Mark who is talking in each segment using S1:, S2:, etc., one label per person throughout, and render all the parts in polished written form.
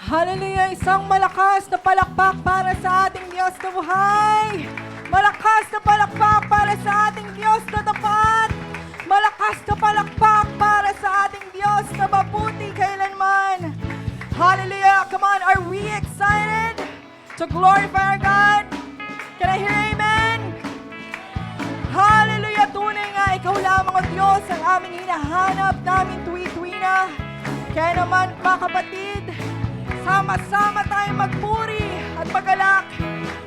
S1: Hallelujah! Isang malakas na palakpak para sa ating Diyos na buhay. Malakas na palakpak para sa ating Diyos na tapat. Malakas na palakpak para sa ating Diyos na mabuti kailanman. Hallelujah! Come on, are we excited to glorify our God? Can I hear amen? Hallelujah! Tunay nga, ikaw lamang o Diyos ang aming hinahanap namin tuwi-tuwi na. Kaya naman, mga kapatid, sama-sama tayong magpuri at magalak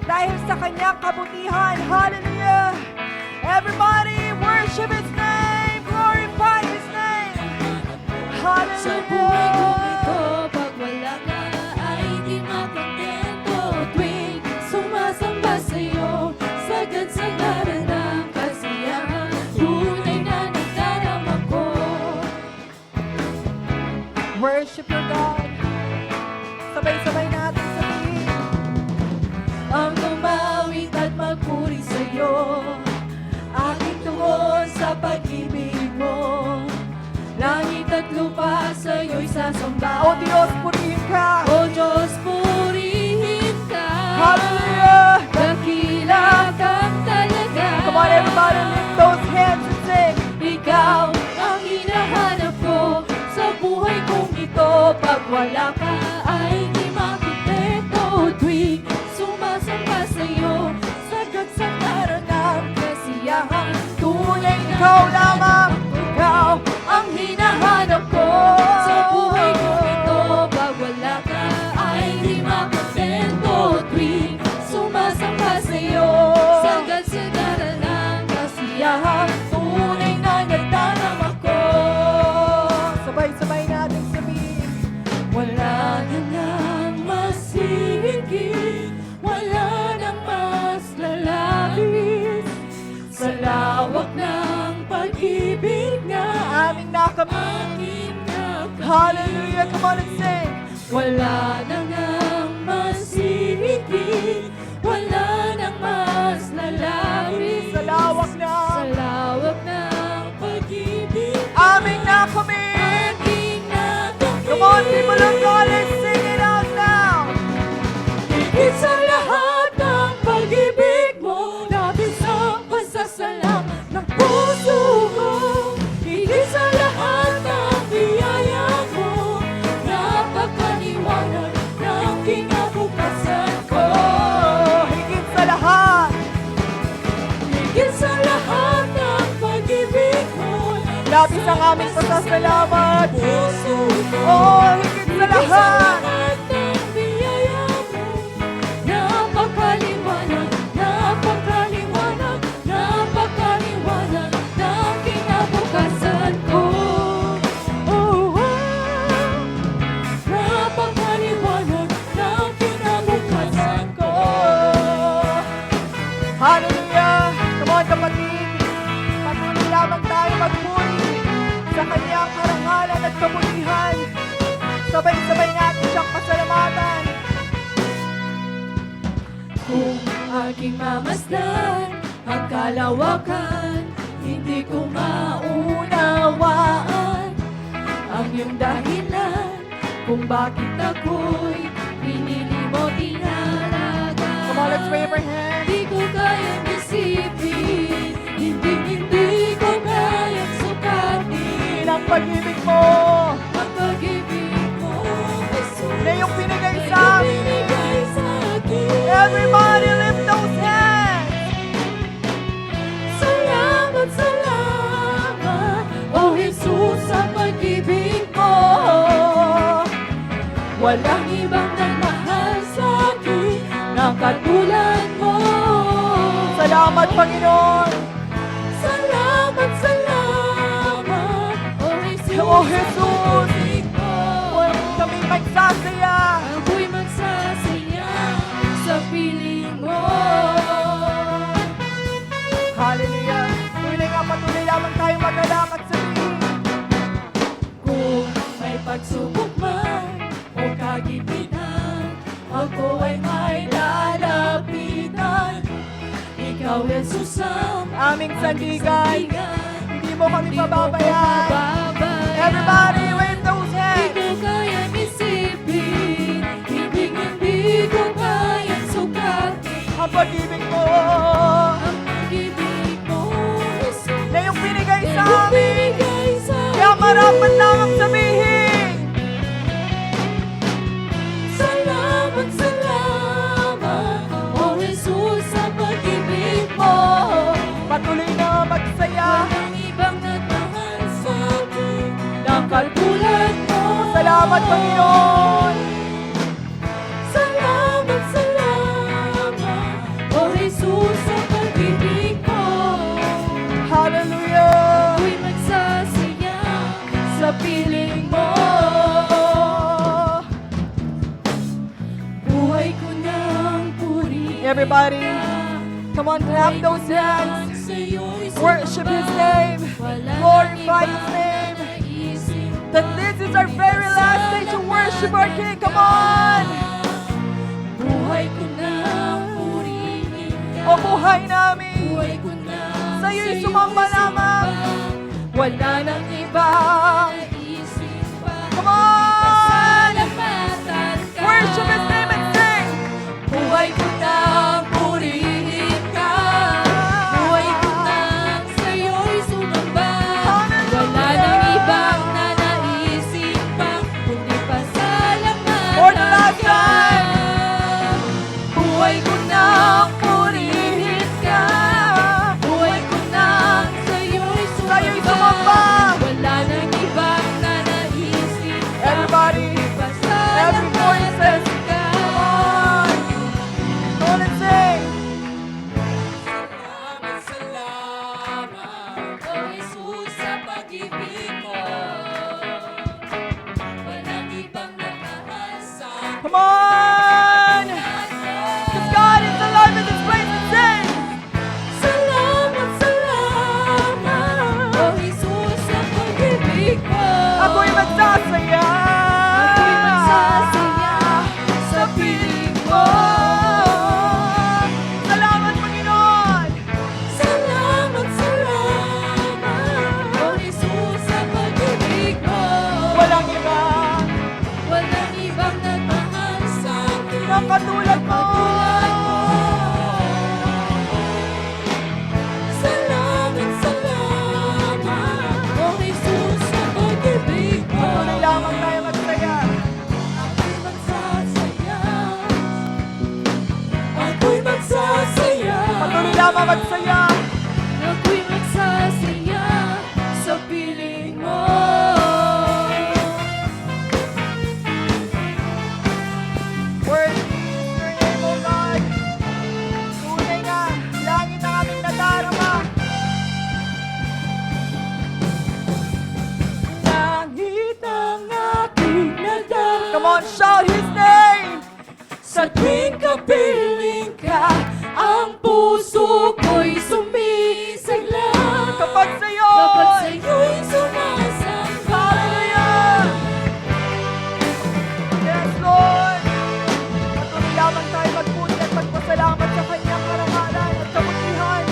S1: dahil sa kanyang kabutihan. Hallelujah! Everybody, worship His name! Glorify His name! Hallelujah!
S2: Sa buhay kong ito, pag wala ka ay di makontento. Tuwing sumasamba sa'yo, sagad sa ngalan ng kasiyahan, tunay na nagdarama ko.
S1: Worship your God. Sabay-sabay natin sabihin.
S2: Ang umawit at magpuri sa'yo, aking tungon sa pag-ibig mo. Langit at lupa sa'yo'y sasamba.
S1: O Diyos, purihin ka.
S2: O Diyos, purihin ka.
S1: Hallelujah!
S2: Dakila kang talaga.
S1: Come on, everybody, lift those hands and sing.
S2: Ikaw ang hinahanap ko sa buhay kong ito. Pag wala ka ay di makontento. Tuwing sumasamba sa'yo, sagad sa ngalan ng kasiyahan, tunay na
S1: Ikaw lamang.
S2: ikaw ang hinahanap ko sa buhay kong ito. Pag wala ka ay di makontento. Tuwing sumasamba sa'yo, sagad sa ngalan ng kasiyahan, tunay na nagdarama ko.
S1: Sabay-sabay natin sabihin.
S2: Wala na nang mas higit, wala nang mas lalapit sa lawak ng pag-ibig na
S1: Aming nakamit.
S2: aking nakamit.
S1: Hallelujah! Come on and sing.
S2: Wala na nang mas higit, wala nang mas lalapit
S1: Sa lawak
S2: sa
S1: na
S2: lawak ng pag-ibig
S1: aming nakamit.
S2: aking nakamit.
S1: Come on, people of God, let's sing it out now.
S2: Higit sa lahat ng pag-ibig mo, labis ang pasasalam ng puso ko. Higit sa lahat ng biyaya mo, napakaliwanag ng kinabukasan ko.
S1: Higit sa lahat.
S2: Higit sa lahat ng pag-ibig mo,
S1: Labis ang aming pasasalamat.
S2: puso ko.
S1: Oh, higit sa lahat.
S2: ng biyaya mo, napakaliwanag, napakaliwanag, napakaliwanag ng kinabukasan ko. Oh, napakaliwanag ng kinabukasan ko.
S1: Hallelujah! Come on, kapatid. Patuloy lamang tayo magpuri sa kanyang karangalan at kabutihan. Sabay-sabay natin siyang pasalamatan.
S2: Kung aking mamasdan ang kalawakan, hindi ko maunawaan ang iyong dahilan kung bakit ako'y pinili mo tinalaga.
S1: Come on, let's wave our hands.
S2: Hindi ko kayang isipin, hindi ko kayang sukatin
S1: Ang pag-ibig mo
S2: ang pag-ibig mo, Jesus,
S1: na iyong binigay
S2: na
S1: sa amin.
S2: ibinigay sa akin.
S1: Everybody lift those hands.
S2: Salamat, salamat, oh Jesus, sa pag-ibig mo. Walang ibang nagmahal sa akin na katulad mo.
S1: Salamat, Panginoon.
S2: Salamat, salamat, oh Jesus,
S1: Oh,
S2: sa
S1: Jesus.
S2: pag-ibig mo.
S1: Kami magsasaya.
S2: Ako'y magsasaya sa piling mo.
S1: Hallelujah. Tunay nga, patuloy lamang tayo magalak at sabihin.
S2: Kung may pagsubok man o kagipitan, ako ay may lalapitan. Ikaw, Jesus, ang
S1: Aming sandigan. Hindi mo kami pababayaan.
S2: pababayaan.
S1: Everybody wave those hands.
S2: Di ko kayang isipin,
S1: dapat lamang sabihin.
S2: Salamat, salamat, O Jesus, sa pag-ibig mo.
S1: Patuloy na magsaya
S2: Walang ibang nagmahal sa akin ng katulad mo.
S1: Salamat, Panginoon.
S2: Salamat, salamat, O Jesus, sa pag-ibig mo.
S1: Hallelujah.
S2: Ako'y magsasaya sa piling mo. Buhay ko nang purihin
S1: Everybody,
S2: ka.
S1: come on, clap those hands.
S2: Sa'yo'y
S1: Worship His name. Glorify His name. That this is our very last day to worship our King. Come on.
S2: Buhay ko nang purihin ka.
S1: O buhay namin.
S2: Buhay ko na
S1: Sa'yo'y sumamba lamang. Wala nang ibang.
S2: naisip pa.
S1: Come on.
S2: Pasalamatan ka.
S1: Worship His name and sing.
S2: Buhay ko nang purihin ka. Buhay ko nang sa'yo'y sumamba. Wala nang ibang na naisip pa, kundi pasalamatan
S1: For the last
S2: ka.
S1: time.
S2: Buhay ko nang purihin ka. Buhay ko nang sa'yo'y
S1: Sa'yo'y
S2: sumamba.
S1: sumamba.
S2: Wala nang ibang na naisip pa,
S1: Everybody, every voice says,
S2: pasalamatan ka.
S1: come on and sing.
S2: Salamat, salamat, O Jesus, sa pag-ibig mo. Walang ibang nagmahal sa
S1: Come on. Because God is alive in this place and sing.
S2: Salamat, salamat, O Jesus, sa pag-ibig mo.
S1: Ako'y magsasaya.
S2: Ako'y magsasaya sa piling mo.
S1: Salamat, Panginoon.
S2: Salamat, salamat, O Jesus, sa pag-ibig mo.
S1: Walang iba
S2: Walang ibang nagmahal sa akin
S1: na katulad mo.
S2: Salamat, salamat, O Jesus, sa pag-ibig mo.
S1: Patuloy lamang tayo magsaya.
S2: Ako'y magsasaya. Ako'y magsasaya.
S1: Patuloy lamang magsaya.
S2: Ako'y magsasaya sa piling mo.
S1: Worthy is your name, O God. Tunay nga, langit ang aming nadarama.
S2: Langit ang aking nadarama.
S1: Come on, shout His name.
S2: Sa tuwing kapiling ka, ang puso ko'y sumisigla.
S1: Kapag sa'yo,
S2: Kapag sa'yo'y sumasamba.
S1: hallelujah. Yes, Lord. Patuloy lamang tayo magpuni at magpasalamat sa kanyang karangalan at kabutihan.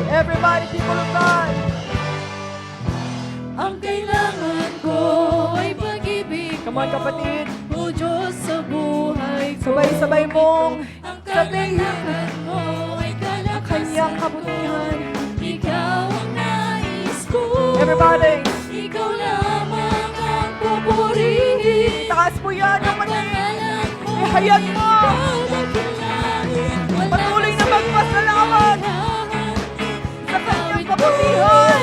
S1: Everybody, people of God.
S2: Ang kailangan ko ay pag-ibig
S1: Come on, kapatid.
S2: O Diyos sa buhay ko.
S1: Sabay-sabay mong
S2: Ang
S1: sabihin
S2: kailangan mo ay
S1: ang kanyang
S2: kalakasan.
S1: kabutihan.
S2: Ikaw ang nais ko.
S1: Everybody,
S2: Ikaw lamang ang pupurihin.
S1: taas mo yan, kapatid.
S2: Pangalan mo
S1: Ihayag mo.
S2: dadakilain. Wala
S1: Patuloy na
S2: kasing
S1: magpasalamat
S2: kailangan.
S1: sa kanyang kabutihan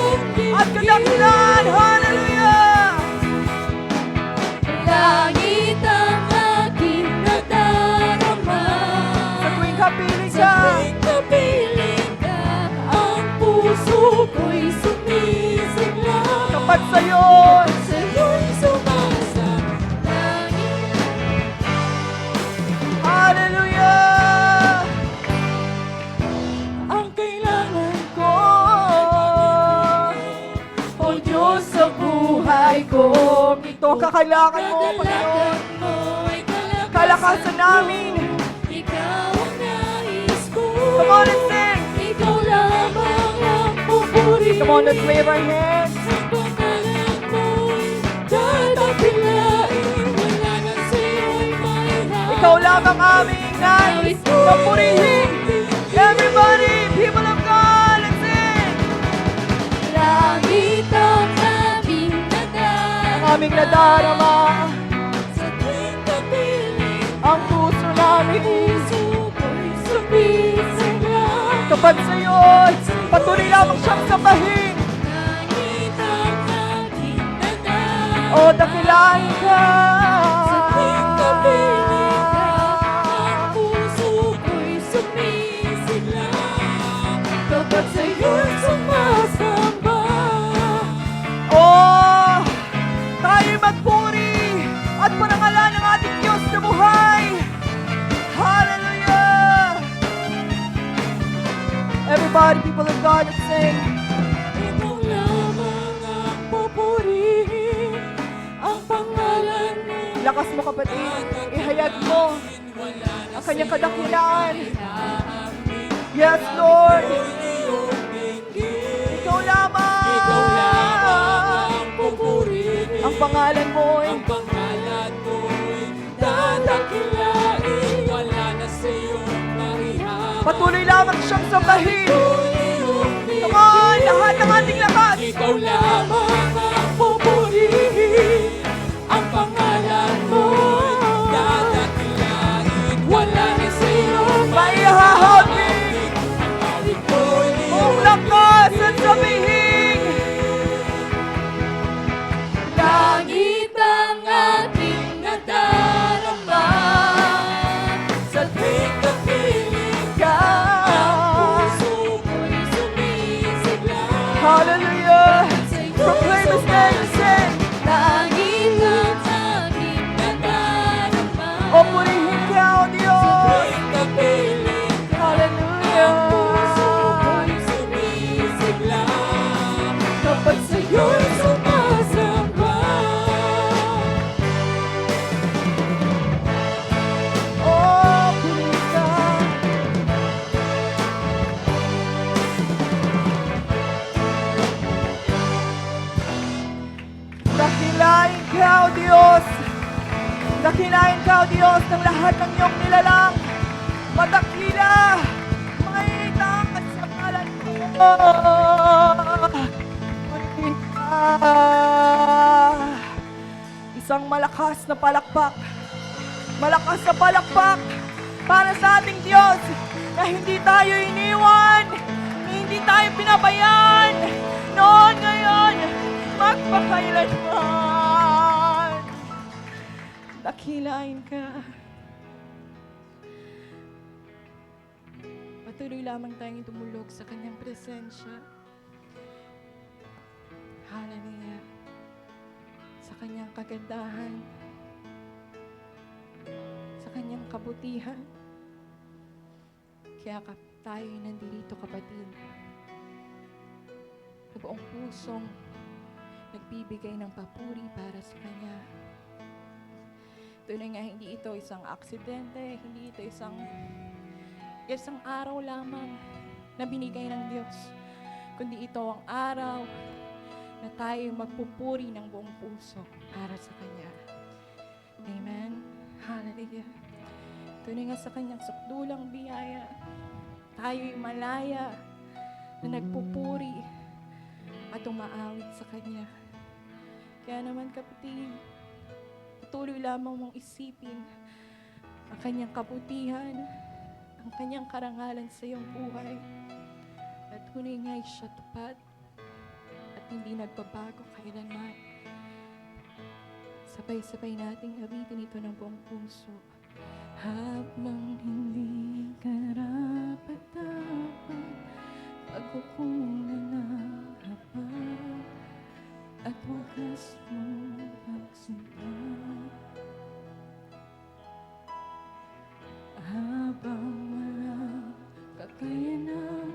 S1: at kadakilan. Hallelujah!
S2: Langit ang aking nadarama.
S1: Sa tuwing kapiling
S2: Sa
S1: ka,
S2: tuwing kapiling ka, ang puso ko'y sumisigla.
S1: kapag sa'yo,
S2: Sa'yo'y sumasamba.
S1: hallelujah!
S2: Ang kailangan
S1: Ko, O Diyos sa buhay ko, ito kakailangan mo, Panginoon.
S2: kadalagan mo ay
S1: Kalakasan namin.
S2: Ikaw ang nais ko.
S1: Come on and sing.
S2: Ikaw lamang ang pupurihin.
S1: Come on, let's wave our hands.
S2: Ang pangalan mo'y dadakilain. Wala na sa'yo'y maihahalin.
S1: Ikaw lamang aming nais na purihin. Everybody, people of God, let's sing.
S2: Langit ang aming
S1: aming nadarama.
S2: Sa tuwing kapiling
S1: Ang puso namin
S2: puso ko'y sumisigla.
S1: tapat sa'yo. Patuloy lamang siyang sambahin.
S2: Kahit ang aking dadan,
S1: O dakilain ka.
S2: sa tuwing kapiling ka, ang puso ko'y sumisigla. Tapat sa'yo'y sumasamba.
S1: Oh, tayo'y magpuri at parangalan ng ating Diyos na buhay. Hallelujah! Everybody, people of God, let's sing.
S2: Ikaw lamang ang pupurihin, ang pangalan mo.
S1: Lakas mo kapatid, ihayag mo ang kanyang kadakilaan. Yes, Lord. Ikaw lamang.
S2: ang pupurihin,
S1: Ang pangalan mo ay
S2: ang pangalan mo'y dadakilain. Wala na sa iyong mahihain.
S1: patuloy lamang siyang sambahin. Come on, lahat ng ating lakas.
S2: Ikaw lamang ang pupurihin, ang pangalan mo'y dadakilain. Wala na sa iyong
S1: Maihahapin
S2: ang awit mo'y
S1: mong lakas at sabihin.
S2: langit ang aking nadarama. Sa tuwing kapiling
S1: Ka.
S2: puso ko'y sumisigla.
S1: Hallelujah. Proclaim His name, sing.
S2: Langit ang aking nadarama.
S1: O purihin ka, O Diyos.
S2: Tuwing kapiling
S1: Hallelujah.
S2: ang puso ko'y sumisigla. Kapag sa'yo'y sumasamba.
S1: Oh, purihin ka. Dakilain ka, O Diyos. Dakilain ka, O Diyos, ng lahat ng iyong nilalang. Madakila, mga itakas sa pangalan mo. Purihin ka. Isang malakas na palakpak. Malakas na palakpak para sa ating Diyos na hindi tayo iniwan, hindi tayo pinabayaan noon, ngayon, magpakailanman. Dakilain ka. Patuloy lamang tayong tumulog sa kanyang presensya. Hallelujah. Sa kanyang kagandahan, sa kanyang kabutihan. Kaya tayo nandito, kapatid. Sa buong pusong nagbibigay ng papuri para sa Kanya. Tunay nga, hindi ito isang aksidente, hindi ito isang araw lamang na binigay ng Diyos, kundi ito ang araw na tayo magpupuri ng buong puso para sa Kanya. Amen. Hallelujah. Tunay nga sa Kanyang sukdulang biyaya, tayo'y malaya na nagpupuri at umaawit sa Kanya. Kaya naman, kapatid, patuloy lamang mong isipin ang Kanyang kabutihan, ang Kanyang karangalan sa iyong buhay. At tunay nga'y siya tapat at hindi nagbabago kailanman. Sabay-sabay nating awitin ito ng buong puso. Habang hindi karapat-dapat, pagkukunan na haba, at wagas mong pagsinta. Habang walang kakayanang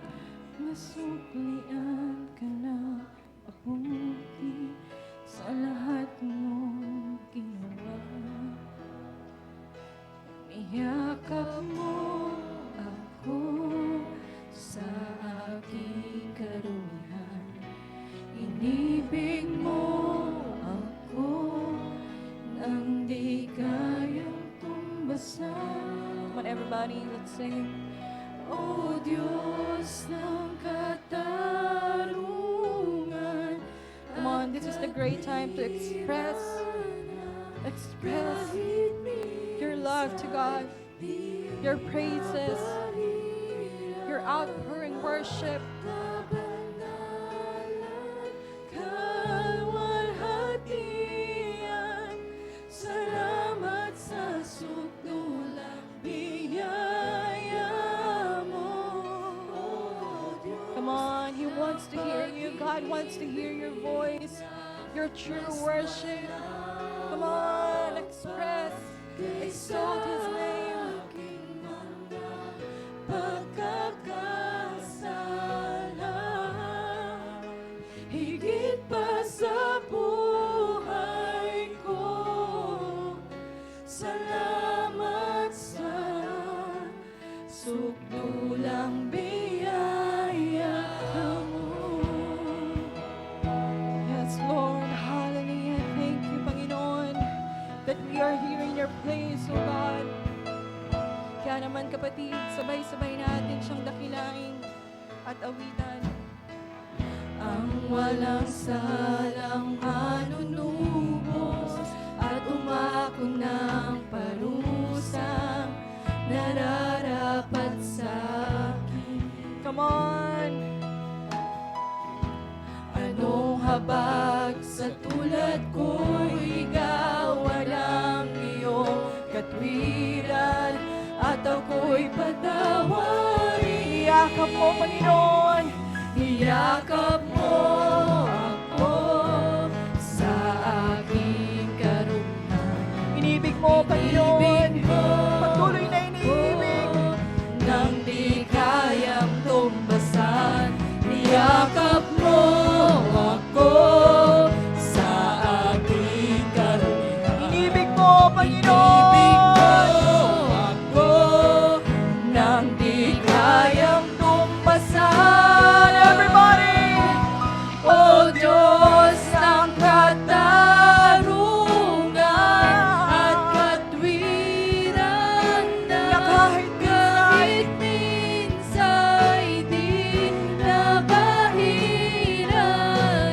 S1: masuklian ka na mabuti sa lahat mong ginawa. Niyakap mo ako sa aking karumihan. Inibig mo ako nang di kayang tumbasan. Come on, everybody, let's sing. O Diyos ng katarungan. Come on, this is the great time to express Express your love to God, your praises, your outpouring worship.
S2: Kalwalhatian, salamat sa sukdulang biyaya mo, O Diyos.
S1: Come on, He wants to hear you. God wants to hear your voice, your true worship. Come on, express, exalt His name.
S2: Pagkakasala, higit pa sa buhay ko. Salamat sa sukdulang biyaya mo.
S1: Yes, Lord, hallelujah. Thank you, Panginoon, that we are here in your place, O God. Kaya naman, kapatid, sabay-sabay natin siyang dakilain at awitan.
S2: Ang walang salang manunubos at umako ng parusang nararapat sa akin.
S1: Come on!
S2: Anong habag sa tulad ko'y gawa ng iyong katwiran at ako'y patawarin.
S1: Iyakap mo, Panginoon!
S2: Iyakap mo ako sa aking karunungan.
S1: Inibig mo, Panginoon!
S2: Ibig mo
S1: Patuloy na iniibig!
S2: nang di kayang tumbasan. Niyakap mo ako sa aking karunungan.
S1: Inibig mo, Panginoon!
S2: Ibig mo ako nang di kayang tumbasan.
S1: Everybody!
S2: O Diyos ng katarungan at katwiran na kahit minsa'y di nabahiran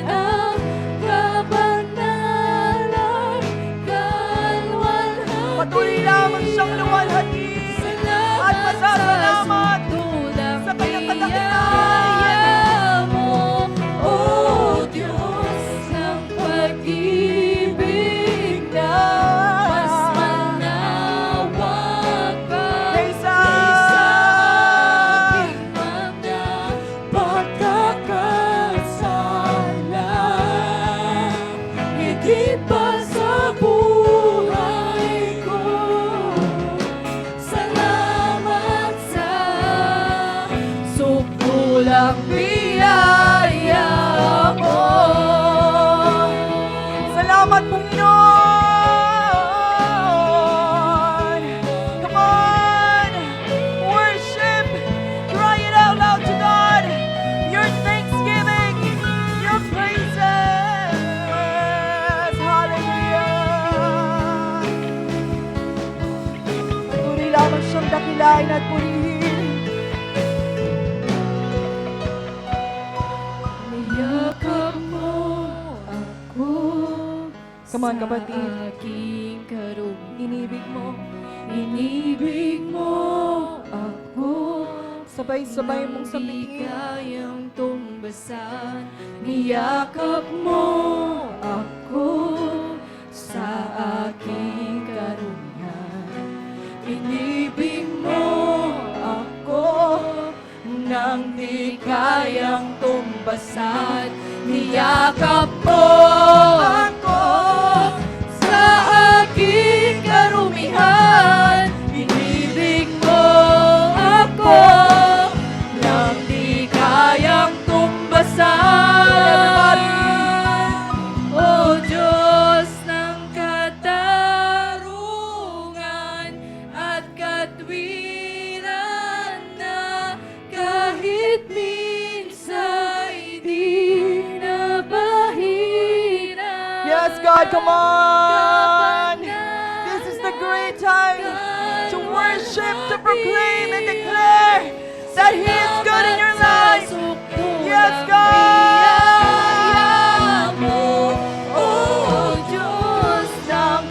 S2: ang kabanalan, kalwalhatian.
S1: Patuloy lamang siyang luwalhati at masasalamat sa kanyang kadakilaan.
S2: mo, O Diyos ng pag-ibig na mas manawag pa
S1: Kaysa
S2: aking mga pagkakasala. Higit pa sa buhay ko, salamat sa sukdulang biyaya mo.
S1: Salamat, Panginoon! Come on! Worship! Cry it out loud to God! Your thanksgiving! Your praises! Hallelujah! Patuloy lamang siyang dakilain at purihin.
S2: Niyakap mo ako
S1: Come on, kapatid.
S2: sa aking karunungan.
S1: Inibig mo.
S2: Inibig mo ako,
S1: Sabay-sabay mong
S2: di
S1: sabihin.
S2: kayang tumbasan. Niyakap mo ako sa aking karunungan. Inibig mo ako nang di kayang tumbasan. Niyakap mo ako sa aking karumihan. Inibig mo ako nang di kayang tumbasan. O Diyos ng katarungan at katwiran na kahit minsa'y di nabahiran.
S1: Yes, God, come on! This is the great time to worship, to proclaim and declare that He is good in your life. Yes, God!
S2: O Diyos ng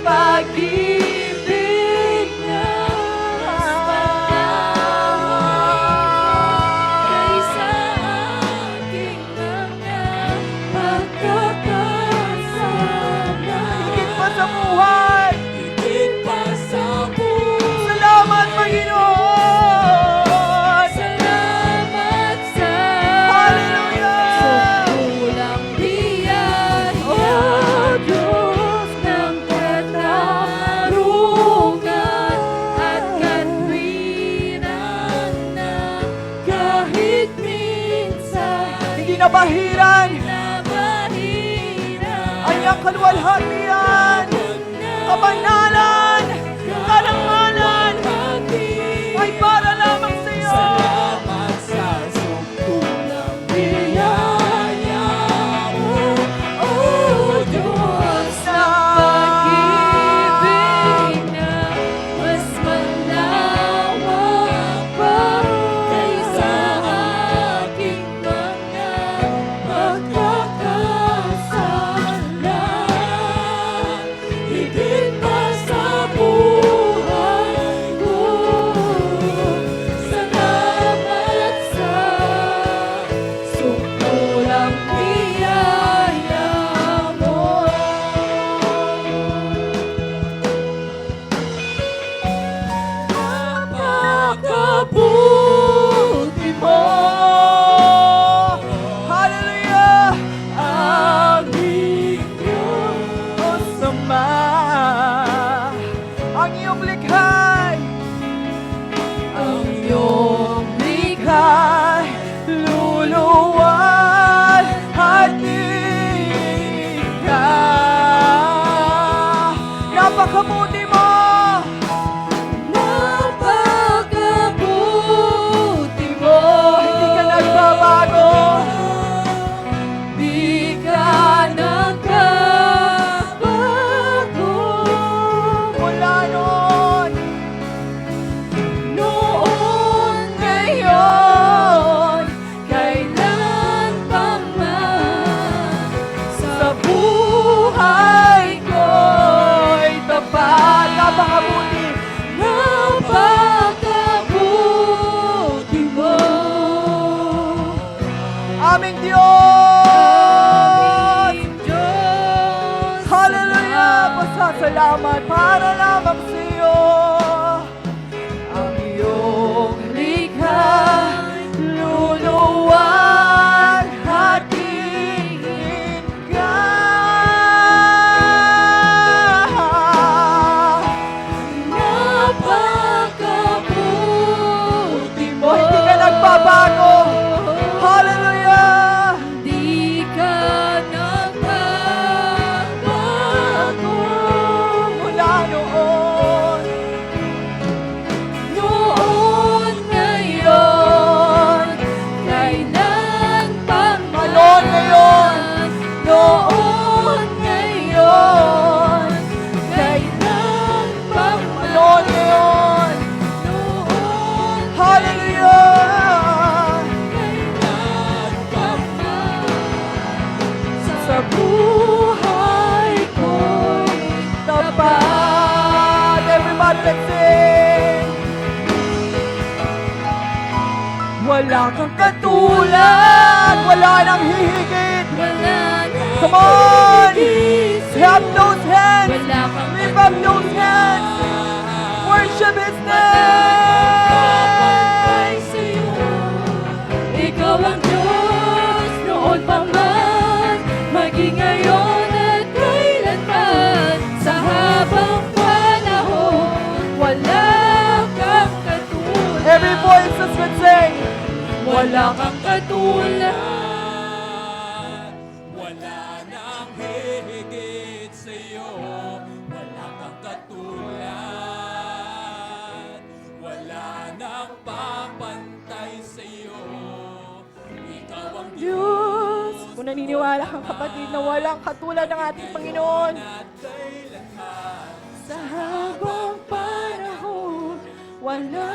S1: kinabahiran,
S2: Nabahiran,
S1: anyang kaluwalhatian, kabanalan, karangalan, ay para lamang sa iyo.
S2: salamat sa sukdulang biyaya mo, O Diyos, sa pag-ibig na mas malawak pa kaysa aking mga pagkakasala. Higit pa sa buhay ko, salamat sa sukdulang biyaya mo. Napakabuti mo,
S1: Hallelujah!
S2: aming Diyos.
S1: O sama, ang iyong likhay,
S2: Ang iyong
S1: likhay, luluwal at ka. Napakabuti mo,
S2: napakabuti mo,
S1: hindi ka nagbabago.
S2: di ka nagbabago.
S1: Mula noon,
S2: Noon, ngayon, kailan pa man, sa buhay ko'y tapat.
S1: napakabuti.
S2: Napakabuti mo.
S1: Aming Diyos!
S2: Aming Diyos.
S1: Hallelujah! Pasasalamat para lamang sa iyo. Ang iyong likha, luluwal at iingin ka.
S2: Napakabuti mo.
S1: O hindi ka nagbabago. Hallelujah!
S2: Di ka nagbabago.
S1: Mula noon,
S2: Noon, ngayon, kailan pa man.
S1: Noon, ngayon.
S2: Noon, ngayon, kailan pa man.
S1: noon ngayon.
S2: Noon,
S1: Hallelujah!
S2: kailan pa man. Sa buhay ko'y
S1: Tapat. Everybody, let's sing. Wala kang katulad, wala nang hihigit.
S2: wala na.
S1: Come on!
S2: higit
S1: Clap those hands.
S2: Wala kang
S1: Lift up those hands. Worship His
S2: Papantay
S1: name.
S2: sa'yo. Ikaw ang Diyos noon pa man, maging ngayon at kailanman. Sa habang panahon, wala kang katulad.
S1: Every voice is would sing.
S2: Wala kang katulad.
S3: Wala nang hihigit sa'yo, wala kang katulad, wala nang papantay sa'yo, ikaw ang
S1: Diyos. Kung naniniwala kang kapatid na walang katulad ng ating Panginoon,
S3: at kailanman.
S1: sa habang panahon, wala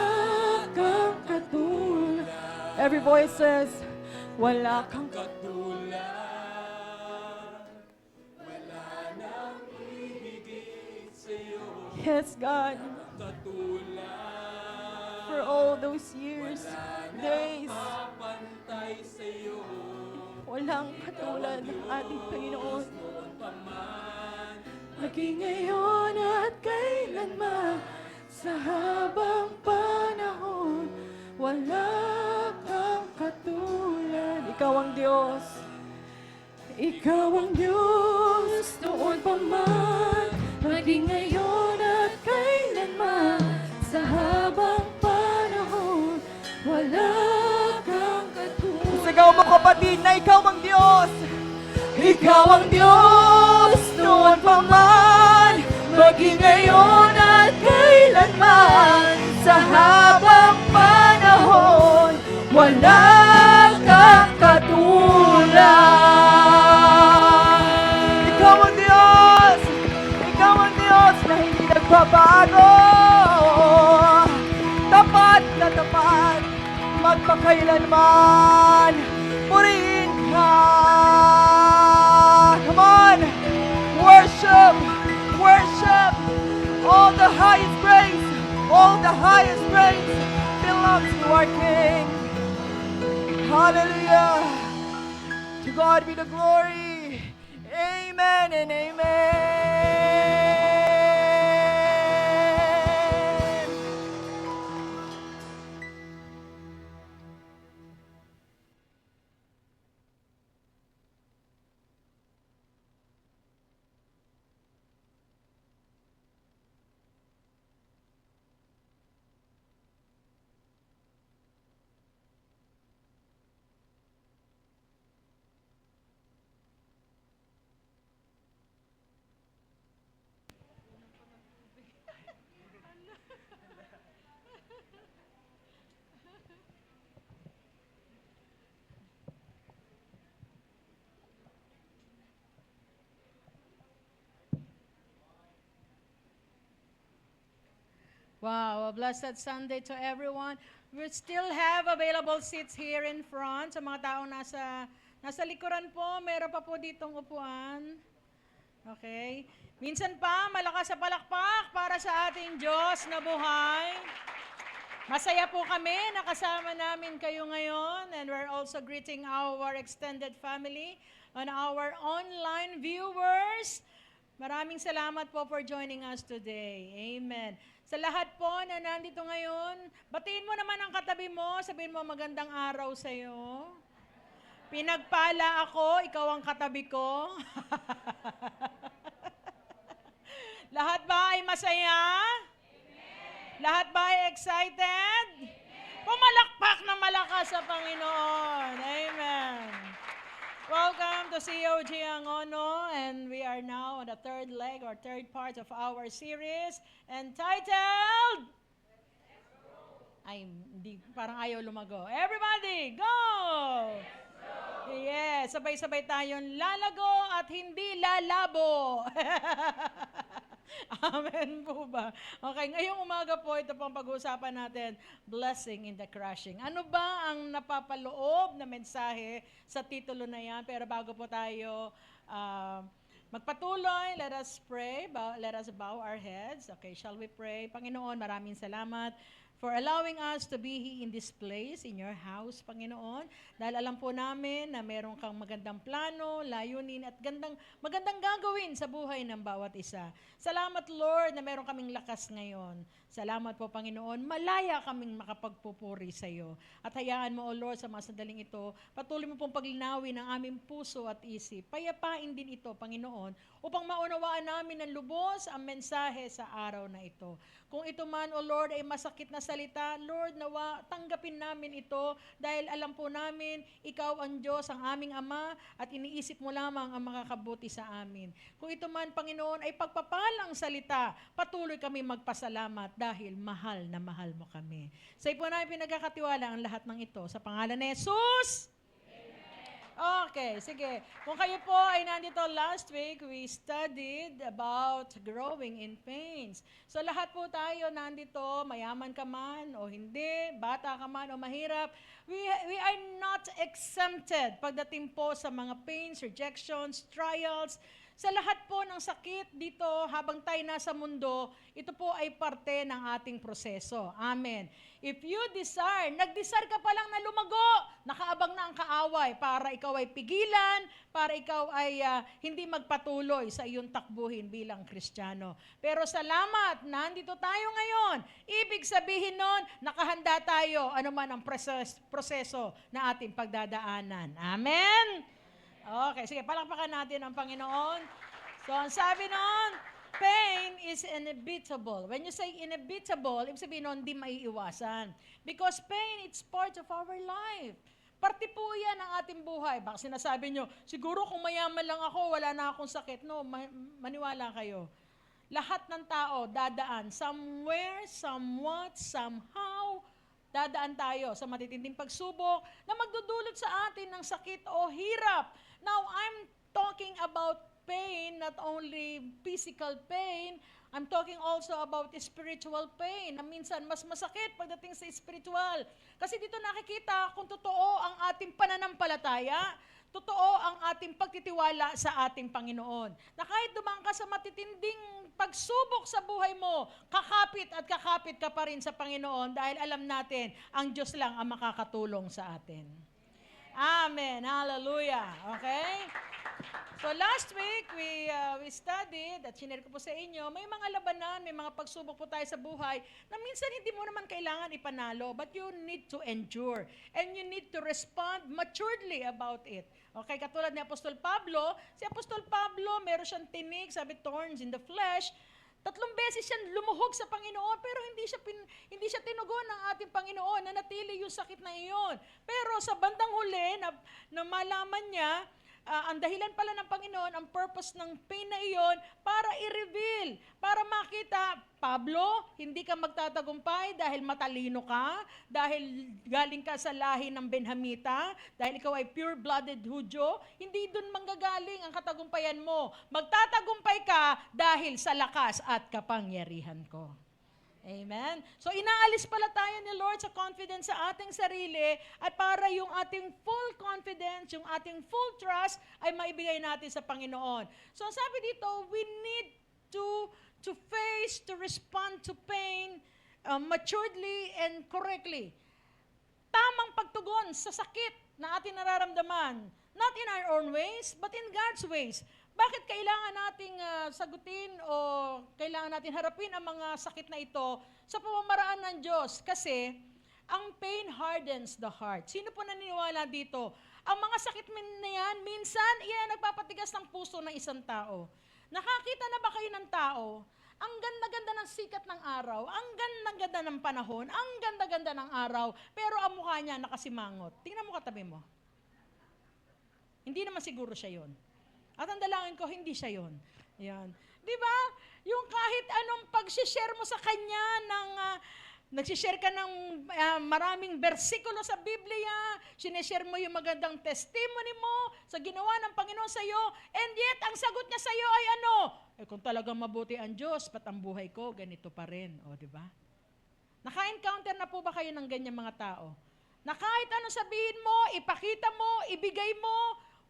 S1: kang katulad. Every voice says, wala kang
S3: Katulad, wala nang hihigit sa'yo,
S1: Yes, God,
S3: katulad,
S1: for all those years, days,
S3: papantay sa'yo.
S1: walang katulad ng ating Panginoon.
S3: Paman,
S1: Maging ngayon at kailanman, sa habang panahon, wala kang katulad. Ikaw ang Diyos. Ikaw ang Diyos noon pa man, maging ngayon at kailanman, sa habang panahon, wala kang katulad. Sigaw mo, kapatid na ikaw ang Diyos.
S2: Ikaw ang Diyos noon pa man, maging ngayon at kailanman. Sa habang panahon, walang kakatulad.
S1: Ikaw ang Diyos! Ikaw ang Diyos na hindi nagbabago. Tapat na tapat, magpakailanman. Purihin ka. Come on! Worship! Worship! All the highest praise, all the highest praise belongs to our King. Hallelujah! To God be the glory. Amen and amen.
S4: Wow, a blessed Sunday to everyone. We still have available seats here in front. Sa mga taong nasa likuran po, meron pa po ditong upuan. Okay. Minsan pa, malakas sa palakpak para sa ating Diyos na buhay. Masaya po kami, nakasama namin kayo ngayon. And we're also greeting our extended family and our online viewers. Maraming salamat po for joining us today. Amen. Sa lahat po na nandito ngayon, batiin mo naman ang katabi mo, sabihin mo magandang araw sa iyo. Pinagpala ako, ikaw ang katabi ko. Lahat ba ay masaya? Amen. Lahat ba ay excited? Amen. Pumalakpak na malakas sa Panginoon. Amen. Welcome to COG Angono, and we are now on the third leg or third part of our series entitled ay, hindi, parang ayaw lumago. Everybody, go! Yes, sabay-sabay tayong lalago at hindi lalabo. Amen po ba? Okay, ngayong umaga po, ito pong pag-uusapan natin, blessing in the crushing. Ano ba ang napapaloob na mensahe sa titulo na yan? Pero bago po tayo magpatuloy, let us pray. Let us bow our heads. Okay, shall we pray? Panginoon, maraming salamat for allowing us to be in this place, in your house, Panginoon. Dahil alam po namin na meron kang magandang plano, layunin, at magandang gagawin sa buhay ng bawat isa. Salamat, Lord, na meron kaming lakas ngayon. Salamat po, Panginoon. Malaya kaming makapagpupuri sa iyo. At hayaan mo, O Lord, sa mga sandaling ito, patuloy mo pong paglinawin ang aming puso at isip. Payapain din ito, Panginoon, upang maunawaan namin ng lubos ang mensahe sa araw na ito. Kung ito man, O Lord, ay masakit na salita, Lord, nawa, tanggapin namin ito dahil alam po namin, Ikaw ang Diyos, ang aming Ama, at iniisip mo lamang ang makakabuti sa amin. Kung ito man, Panginoon, ay pagpapalang salita, patuloy kami magpasalamat dahil mahal na mahal mo kami. Sa iyo po namin pinagkakatiwala ang lahat ng ito. Sa pangalan ni Jesus, okay, sige. Kung kayo po ay nandito last week, we studied about growing in pains. So lahat po tayo nandito, mayaman ka man o hindi, bata ka man o mahirap, we are not exempted pagdating po sa mga pains, rejections, trials. Sa lahat po ng sakit dito habang tayo nasa mundo, ito po ay parte ng ating proseso. Amen. If you desire, nag-desire ka pa lang na lumago, nakaabang na ang kaaway para ikaw ay pigilan, para ikaw ay hindi magpatuloy sa iyong takbuhin bilang Kristiyano. Pero salamat, nandito tayo ngayon. Ibig sabihin nun, nakahanda tayo anuman ang proseso na ating pagdadaanan. Amen? Okay, sige, palakpakan natin ang Panginoon. So, ang sabi noon, pain is inevitable. When you say inevitable, ibig sabihin noon, di maiiwasan. Because pain, it's part of our life. Parte po yan ng ating buhay. Baka sinasabi nyo, siguro kung mayaman lang ako, wala na akong sakit. No, maniwala kayo. Lahat ng tao dadaan. Somewhere, somewhat, somehow, dadaan tayo sa matitinding pagsubok na magdudulot sa atin ng sakit o hirap. Now, I'm talking about pain, not only physical pain, I'm talking also about spiritual pain, na minsan mas masakit pagdating sa spiritual. Kasi dito nakikita kung totoo ang ating pananampalataya, totoo ang ating pagtitiwala sa ating Panginoon. Na kahit dumaan ka sa matitinding pagsubok sa buhay mo, kakapit at kakapit ka pa rin sa Panginoon dahil alam natin, ang Diyos lang ang makakatulong sa atin. Amen. Hallelujah. Okay? So last week, we studied, at sinare ko po sa inyo, may mga labanan, may mga pagsubok po tayo sa buhay na minsan hindi mo naman kailangan ipanalo, but you need to endure. And you need to respond maturely about it. Okay, katulad ni Apostol Pablo, si Apostol Pablo, meron siyang tinik, sabi thorns in the flesh, 3 beses siya lumuhog sa Panginoon, pero hindi siya tinugon ng ating Panginoon, na natili yung sakit na iyon. Pero sa bandang huli, na malaman niya, ang dahilan pala ng Panginoon, ang purpose ng pain na iyon, para i-reveal, para makita, Pablo, hindi ka magtatagumpay dahil matalino ka, dahil galing ka sa lahi ng Benhamita, dahil ikaw ay pure-blooded Hudyo, hindi dun manggagaling ang katagumpayan mo. Magtatagumpay ka dahil sa lakas at kapangyarihan ko. Amen? So inaalis pala tayo ni Lord sa confidence sa ating sarili at para yung ating full confidence, yung ating full trust ay maibigay natin sa Panginoon. So sabi dito, we need to face, to respond to pain maturely and correctly. Tamang pagtugon sa sakit na ating nararamdaman, not in our own ways, but in God's ways. Bakit kailangan nating sagutin o kailangan natin harapin ang mga sakit na ito sa pamamaraan ng Diyos? Kasi ang pain hardens the heart. Sino po naniniwala dito? Ang mga sakit na yan, minsan, iyan nagpapatigas ng puso ng isang tao. Nakakita na ba kayo ng tao? Ang ganda-ganda ng sikat ng araw, ang ganda-ganda ng panahon, ang ganda-ganda ng araw, pero ang mukha niya nakasimangot. Tingnan mo katabi mo. Hindi naman siguro siya yon. At ang dalangin ko, hindi siya yon. Yan. Di ba? Yung kahit anong pag-share mo sa kanya ng nagsishare ka ng maraming bersikulo sa Biblia, sinishare mo yung magandang testimony mo sa ginawa ng Panginoon sa iyo, and yet, ang sagot niya sa iyo ay ano? Kung talagang mabuti ang Diyos, pat ang buhay ko, ganito pa rin. O, di ba? Naka-encounter na po ba kayo ng ganyan mga tao? Na kahit ano sabihin mo, ipakita mo, ibigay mo,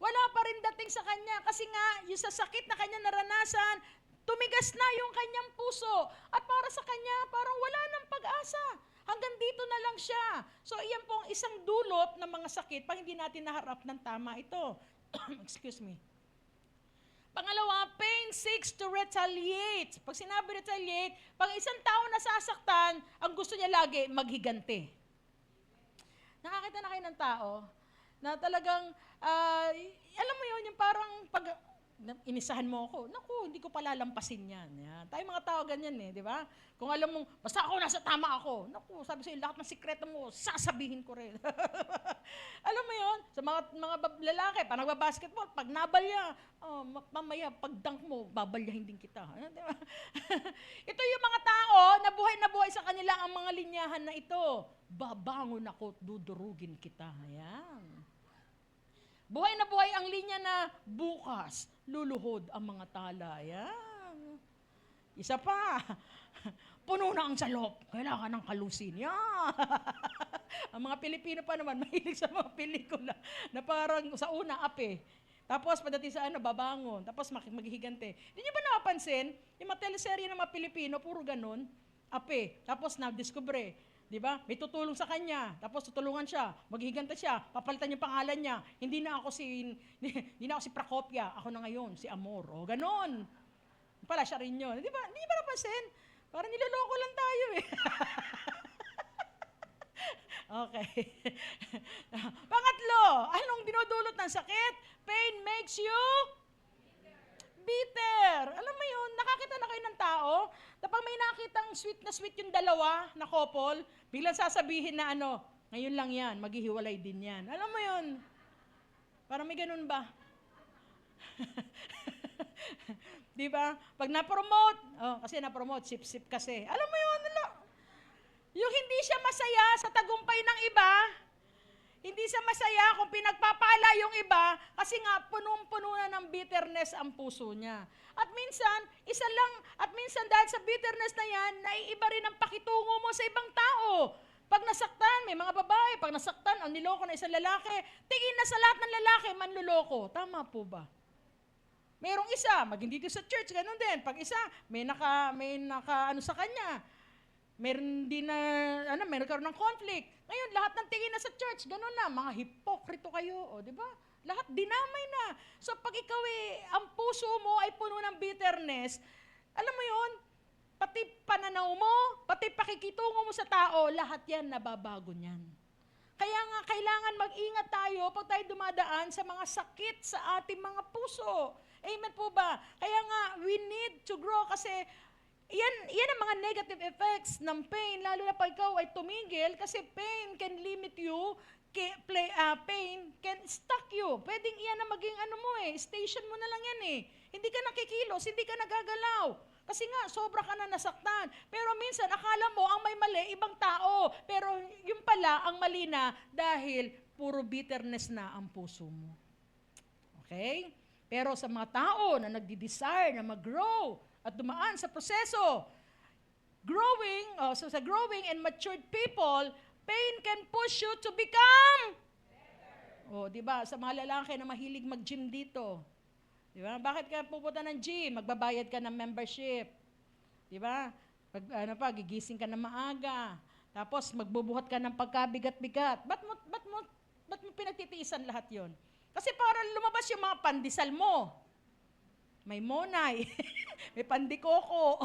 S4: wala pa rin dating sa kanya. Kasi nga, yung sa sakit na kanya naranasan, tumigas na yung kanyang puso. At para sa kanya, parang wala nang pag-asa. Hanggang dito na lang siya. So, iyan pong isang dulot ng mga sakit pag hindi natin naharap ng tama ito. Excuse me. Pangalawa, pain seeks to retaliate. Pag sinabi retaliate, pag isang tao nasasaktan, ang gusto niya lagi, maghigante. Nakakita na kayo ng tao na talagang, alam mo yun, yung parang pag inisahan mo ako, naku, hindi ko palalampasin yan. Yan. Tayo mga tao ganyan di ba? Kung alam mong, basta ako nasa tama ako, naku, sabi sa'yo, lahat ng sikreto mo, sasabihin ko rin. Alam mo yun, sa mga lalaki, pag nagbabasketball, pag nabalya, mamaya, pag dunk mo, babalyahin din kita. Di ba? Ito yung mga tao na buhay sa kanila ang mga linyahan na ito. Babangon ako, dudurugin kita. Ayan. Buhay na buhay ang linya na bukas, luluhod ang mga tala. Ayan. Isa pa, puno na ang salop, kailangan ng kalusin. Yan. Ang mga Pilipino pa naman, mahilig sa mga pelikula na parang sa una, ape. Tapos pagdating sa babangon. Tapos maghihigante. Hindi niyo ba napapansin, yung mga teleserye ng mga Pilipino, puro ganun, ape. Tapos na-discover, di ba? May tutulong sa kanya, tapos tutulungan siya, maghihigante siya, papalitan yung pangalan niya. Hindi na ako si Procopia, ako na ngayon, si Amor. O, ganon. Pala siya rin yun. Di ba? Hindi ba napansin? Parang niloloko lang tayo Okay. Pangatlo, anong dinudulot ng sakit? Pain makes you bitter. Alam mo yun, nakakita na kayo ng tao, kapag may nakitang sweet na sweet yung dalawa na couple, biglang sasabihin na Ngayon lang yan, maghihiwalay din yan. Alam mo yun? Parang may ganun ba? Di ba? Pag na-promote, kasi na-promote, sip-sip kasi. Alam mo yun, yung hindi siya masaya sa tagumpay ng iba, hindi siya masaya kung pinagpapala yung iba, kasi nga punong-puno na ng bitterness ang puso niya. At minsan dahil sa bitterness na yan, naiiba rin ang pakitungo mo sa ibang tao. Pag nasaktan, may mga babae, pag nasaktan, ang niloko na isang lalaki, tingin na sa lahat ng lalaki, manluloko. Tama po ba? Merong isa, maging dito sa church, ganun din. Pag isa, may naka sa kanya. Meron din na, meron karoon ng conflict. Ngayon, lahat ng tingin na sa church, ganun na, mga hipokrito kayo, di ba? Lahat dinamay na. So pag ikaw ang puso mo ay puno ng bitterness, alam mo yun, pati pananaw mo, pati pakikitungo mo sa tao, lahat yan nababago niyan. Kaya nga, kailangan mag-ingat tayo pag tayo dumadaan sa mga sakit sa ating mga puso. Amen po ba? Kaya nga, we need to grow kasi yan ang mga negative effects ng pain, lalo na pag ikaw ay tumigil kasi pain can limit you, pain can stuck you. Pwedeng iyan na maging station mo na lang yan eh. Hindi ka nakikilos, hindi ka nagagalaw. Kasi nga, sobra ka na nasaktan. Pero minsan, akala mo ang may mali, ibang tao. Pero yung pala, ang mali na dahil puro bitterness na ang puso mo. Okay? Pero sa mga tao na nagdi-desire na mag-grow at dumaan sa proseso, sa growing and matured people, pain can push you to become di ba? Sa mga lalaki na mahilig mag-gym dito, di ba? Bakit ka pupunta ng gym? Magbabayad ka ng membership. Di ba? Gigising ka na maaga. Tapos magbubuhat ka ng pagkabigat-bigat. Ba't mo pinagtitiisan lahat 'yon? Kasi para lumabas yung mga pandesal mo. May monay, may pandikoko.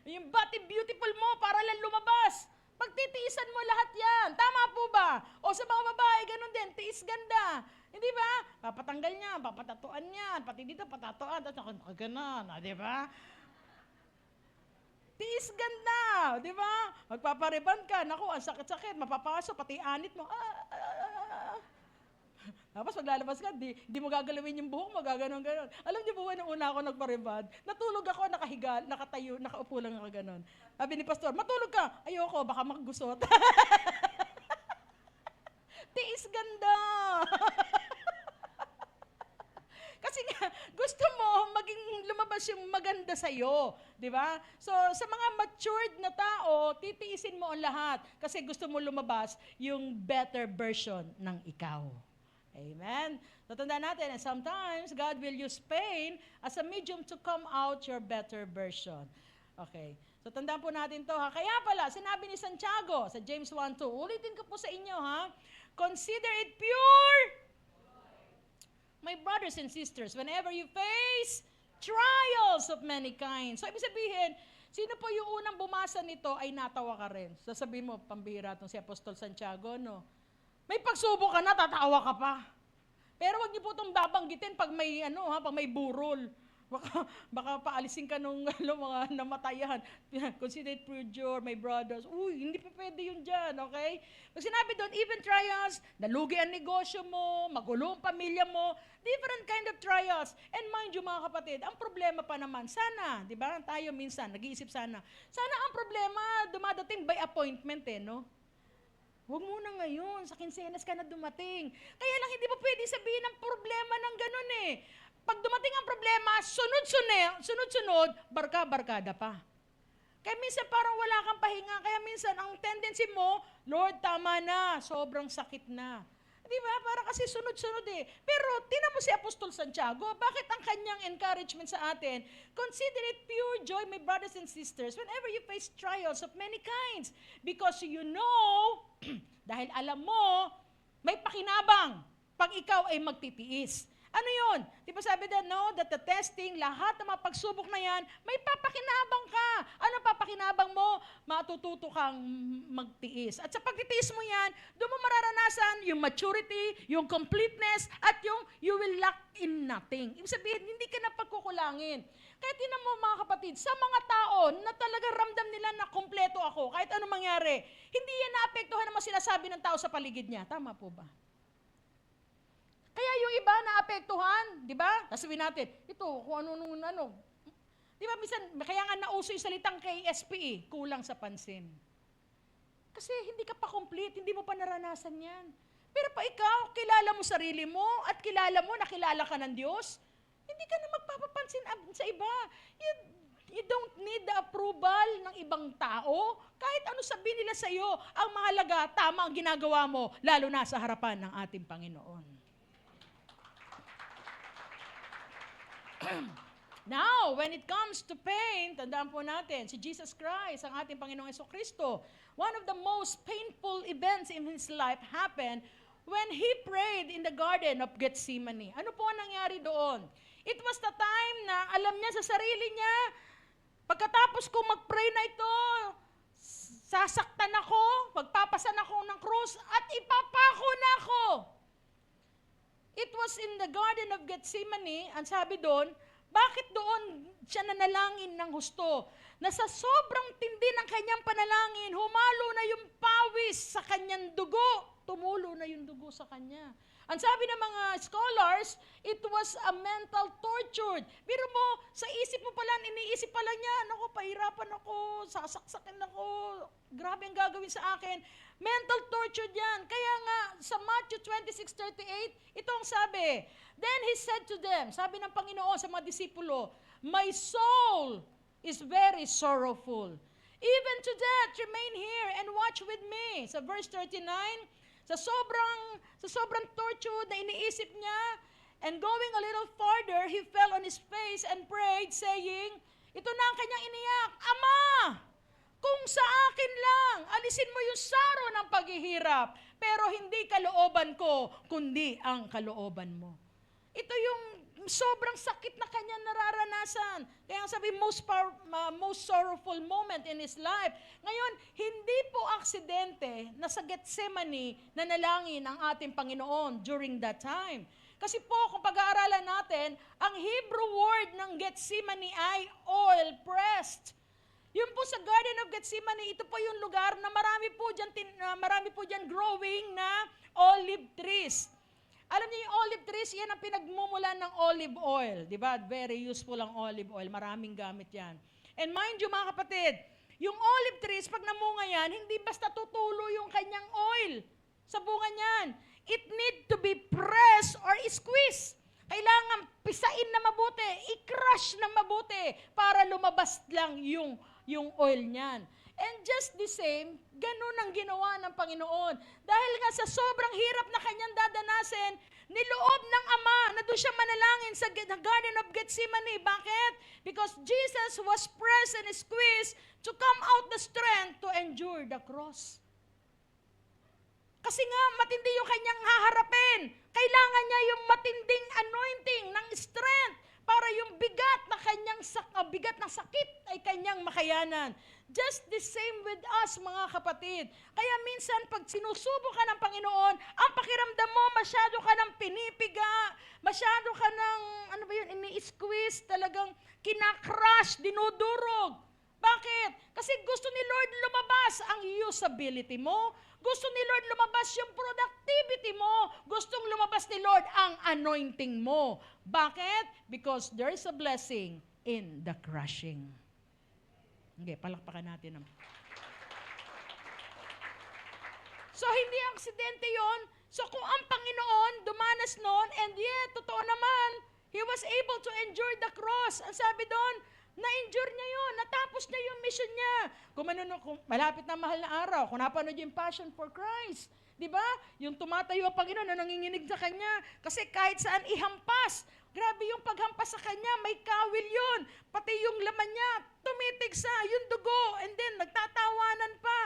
S4: Yung body beautiful mo para lang lumabas. Pagtitiisan mo lahat yan. Tama po ba? O sa mga babae, ganun din. Tiis ganda. Hindi ba? Papatanggal niya, papatatuan niya. Pati dito, patatuan. Tapos ganun. Di ba? Tiis ganda. Di ba? Magpapariban ka. Naku, ang sakit-sakit. Mapapasok, pati anit mo. Tapos maglalabas ka, di mo gagalawin yung buhok mo, gaganon-ganon. Alam niyo po ba, nung una ako nagparibad, natulog ako, nakahiga, nakatayo, nakaupo lang ako ganon. Sabi ni Pastor, matulog ka. Ayoko, baka makagusot. Tiis ganda. Kasi nga, gusto mo maging lumabas yung maganda sa'yo. Di ba? So, sa mga matured na tao, titiisin mo ang lahat kasi gusto mo lumabas yung better version ng ikaw. Amen? So, tandaan natin, and sometimes God will use pain as a medium to come out your better version. Okay. So, tandaan po natin to ha. Kaya pala, sinabi ni Santiago sa James 1:2, ulitin ko po sa inyo ha, consider it pure, my brothers and sisters, whenever you face trials of many kinds. So, ibig sabihin, sino po yung unang bumasa nito ay natawa ka rin. Sasabihin mo, pambihira itong si Apostol Santiago, no? May pagsubok ka na, tatawa ka pa. Pero wag niyo po itong babanggitin pag may, pag may burol. Baka paalisin ka nung mga namatayan. Consider it pure, my brothers. Uy, hindi pa pwede yun dyan, okay? Pag sinabi doon, even trials, nalugi ang negosyo mo, magulo ang pamilya mo, different kind of trials. And mind you, mga kapatid, ang problema pa naman, sana, di ba? Tayo minsan, nag-iisip sana ang problema dumadating by appointment no? Huwag muna ngayon, sa kinsenas ka na dumating. Kaya lang hindi mo pwede sabihin ang problema ng ganun Pag dumating ang problema, sunod-sunod, barka-barkada pa. Kaya minsan parang wala kang pahinga. Kaya minsan ang tendency mo, Lord, tama na, sobrang sakit na. Di ba? Parang kasi sunod-sunod Pero tinan mo si Apostol Santiago, bakit ang kanyang encouragement sa atin? Consider it pure joy, my brothers and sisters, whenever you face trials of many kinds. Because you know, dahil alam mo, may pakinabang pag ikaw ay magtitiis. Ano yun? Di ba sabi din, that the testing, lahat ng mga pagsubok na yan, may papakinabang ka. Ano papakinabang mo? Matututo kang magtiis. At sa pagtitiis mo yan, doon mo mararanasan yung maturity, yung completeness, at yung you will lack in nothing. Ibig sabihin, hindi ka na pagkukulangin. Kaya tinan mo mga kapatid, sa mga tao na talagang ramdam nila na kompleto ako, kahit anong mangyari, hindi yan naapektuhan naman sinasabi ng tao sa paligid niya. Tama po ba? Kaya yung iba naapektuhan, di ba? Sasabihin natin, ito, kung ano. Di ba, minsan, kaya nga nauso yung salitang KSPE, kulang sa pansin. Kasi hindi ka pa complete, hindi mo pa naranasan yan. Pero pa ikaw, kilala mo sarili mo at kilala mo, nakilala ka ng Diyos, hindi ka na magpapapansin sa iba. You don't need the approval ng ibang tao. Kahit ano sabihin nila sa iyo, ang mahalaga, tama ang ginagawa mo, lalo na sa harapan ng ating Panginoon. Now, when it comes to pain, tandaan po natin, si Jesus Christ, ang ating Panginoong Jesucristo, one of the most painful events in His life happened when He prayed in the Garden of Gethsemane. Ano po ang nangyari doon? It was the time na alam niya sa sarili niya, pagkatapos ko mag-pray na ito, sasaktan ako, magpapasan ako ng krus, at ipapako na ako. It was in the Garden of Gethsemane, ang sabi doon, bakit doon siya nanalangin ng husto? Na sa sobrang tindi ng kanyang panalangin, humalo na yung pawis sa kanyang dugo. Tumulo na yung dugo sa kanya. Ang sabi ng mga scholars, it was a mental torture. Pero mo, sa isip mo pala, iniisip pala niya, naku, pahirapan ako, sasaksakin ako, grabe ang gagawin sa akin. Mental torture yan. Kaya nga, sa Matthew 26:38, ito ang sabi, then He said to them, sabi ng Panginoon sa mga disipulo, my soul is very sorrowful. Even to death, remain here and watch with me. Sa verse 39, sa sobrang torture na iniisip niya, and going a little farther, he fell on his face and prayed, saying, ito na ang kanyang iniyak, Ama, kung sa akin lang, alisin mo yung saro ng paghihirap, pero hindi kalooban ko, kundi ang kalooban mo. Ito yung sobrang sakit na kanya nararanasan. Kaya sabi, most sorrowful moment in his life. Ngayon, hindi po aksidente na sa Gethsemane nanalangin ang ating Panginoon during that time. Kasi po, kung pag-aaralan natin, ang Hebrew word ng Gethsemane ay oil-pressed. Yun po sa Garden of Gethsemane, ito po yung lugar na marami po dyan growing na olive trees. Alam niyo yung olive trees, yan ang pinagmumulan ng olive oil. Di ba? Very useful ang olive oil. Maraming gamit yan. And mind you mga kapatid, yung olive trees, pag namunga yan, hindi basta tutulo yung kanyang oil sa bunga niyan. It need to be pressed or squeezed. Kailangan pisain na mabuti, i-crush na mabuti para lumabas lang yung oil niyan. And just the same, ganun ang ginawa ng Panginoon. Dahil nga sa sobrang hirap na kanyang dadanasin, niloob ng Ama na doon siya manalangin sa Garden of Gethsemane. Bakit? Because Jesus was pressed and squeezed to come out the strength to endure the cross. Kasi nga, matindi yung kanyang haharapin. Kailangan niya yung matinding anointing ng strength para yung bigat ng sakit ay kanyang makayanan. Just the same with us, mga kapatid. Kaya minsan, pag sinusubo ka ng Panginoon, ang pakiramdam mo, masyado ka ng pinipiga, masyado ka ng, ini-squeeze, talagang kinakrush, dinudurog. Bakit? Kasi gusto ni Lord lumabas ang usability mo. Gusto ni Lord lumabas yung productivity mo. Gustong lumabas ni Lord ang anointing mo. Bakit? Because there is a blessing in the crushing. Okay, palakpakan natin. So, hindi aksidente yon. So, kung ang Panginoon dumanas noon, and yet, totoo naman, He was able to endure the cross. Ang sabi doon, na-endure niya yun, natapos niya yung mission niya. Kung malapit na mahal na araw, kung napanood yung Passion for Christ, di ba? Yung tumatayo ang Panginoon na nanginginig sa Kanya. Kasi kahit saan ihampas, grabe yung paghampas sa Kanya, may kawil yun. Pati yung laman niya, tumitigsa, yung dugo, and then nagtatawanan pa.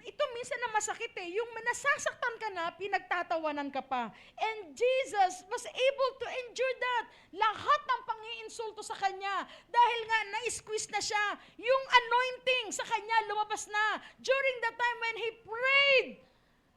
S4: Ito minsan na masakit yung nasasaktan ka na, pinagtatawanan ka pa. And Jesus was able to endure that. Lahat ng pang-iinsulto sa Kanya. Dahil nga, na-squeeze na siya. Yung anointing sa Kanya lumabas na. During the time when He prayed,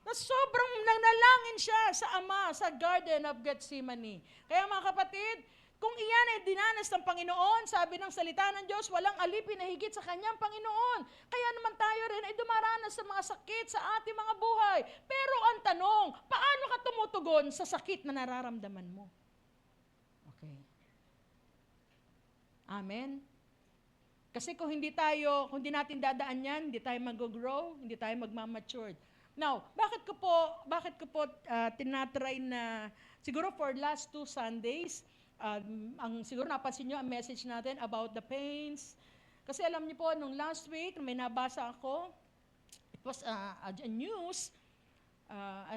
S4: na sobrang nanalangin siya sa Ama, sa Garden of Gethsemane. Kaya mga kapatid, Kung iyan ay dinanas ng Panginoon, sabi ng salita ng Diyos, walang alipin na higit sa kanyang Panginoon. Kaya naman tayo rin ay dumaranas sa mga sakit sa ating mga buhay. Pero ang tanong, paano ka tumutugon sa sakit na nararamdaman mo? Okay. Amen? Kasi kung hindi natin dadaan yan, hindi tayo mag-grow, hindi tayo magmamature. Now, bakit ko po tinatry na, siguro for last 2 Sundays, siguro napansin nyo ang message natin about the pains. Kasi alam niyo po, nung last week, may nabasa ako, it was a news,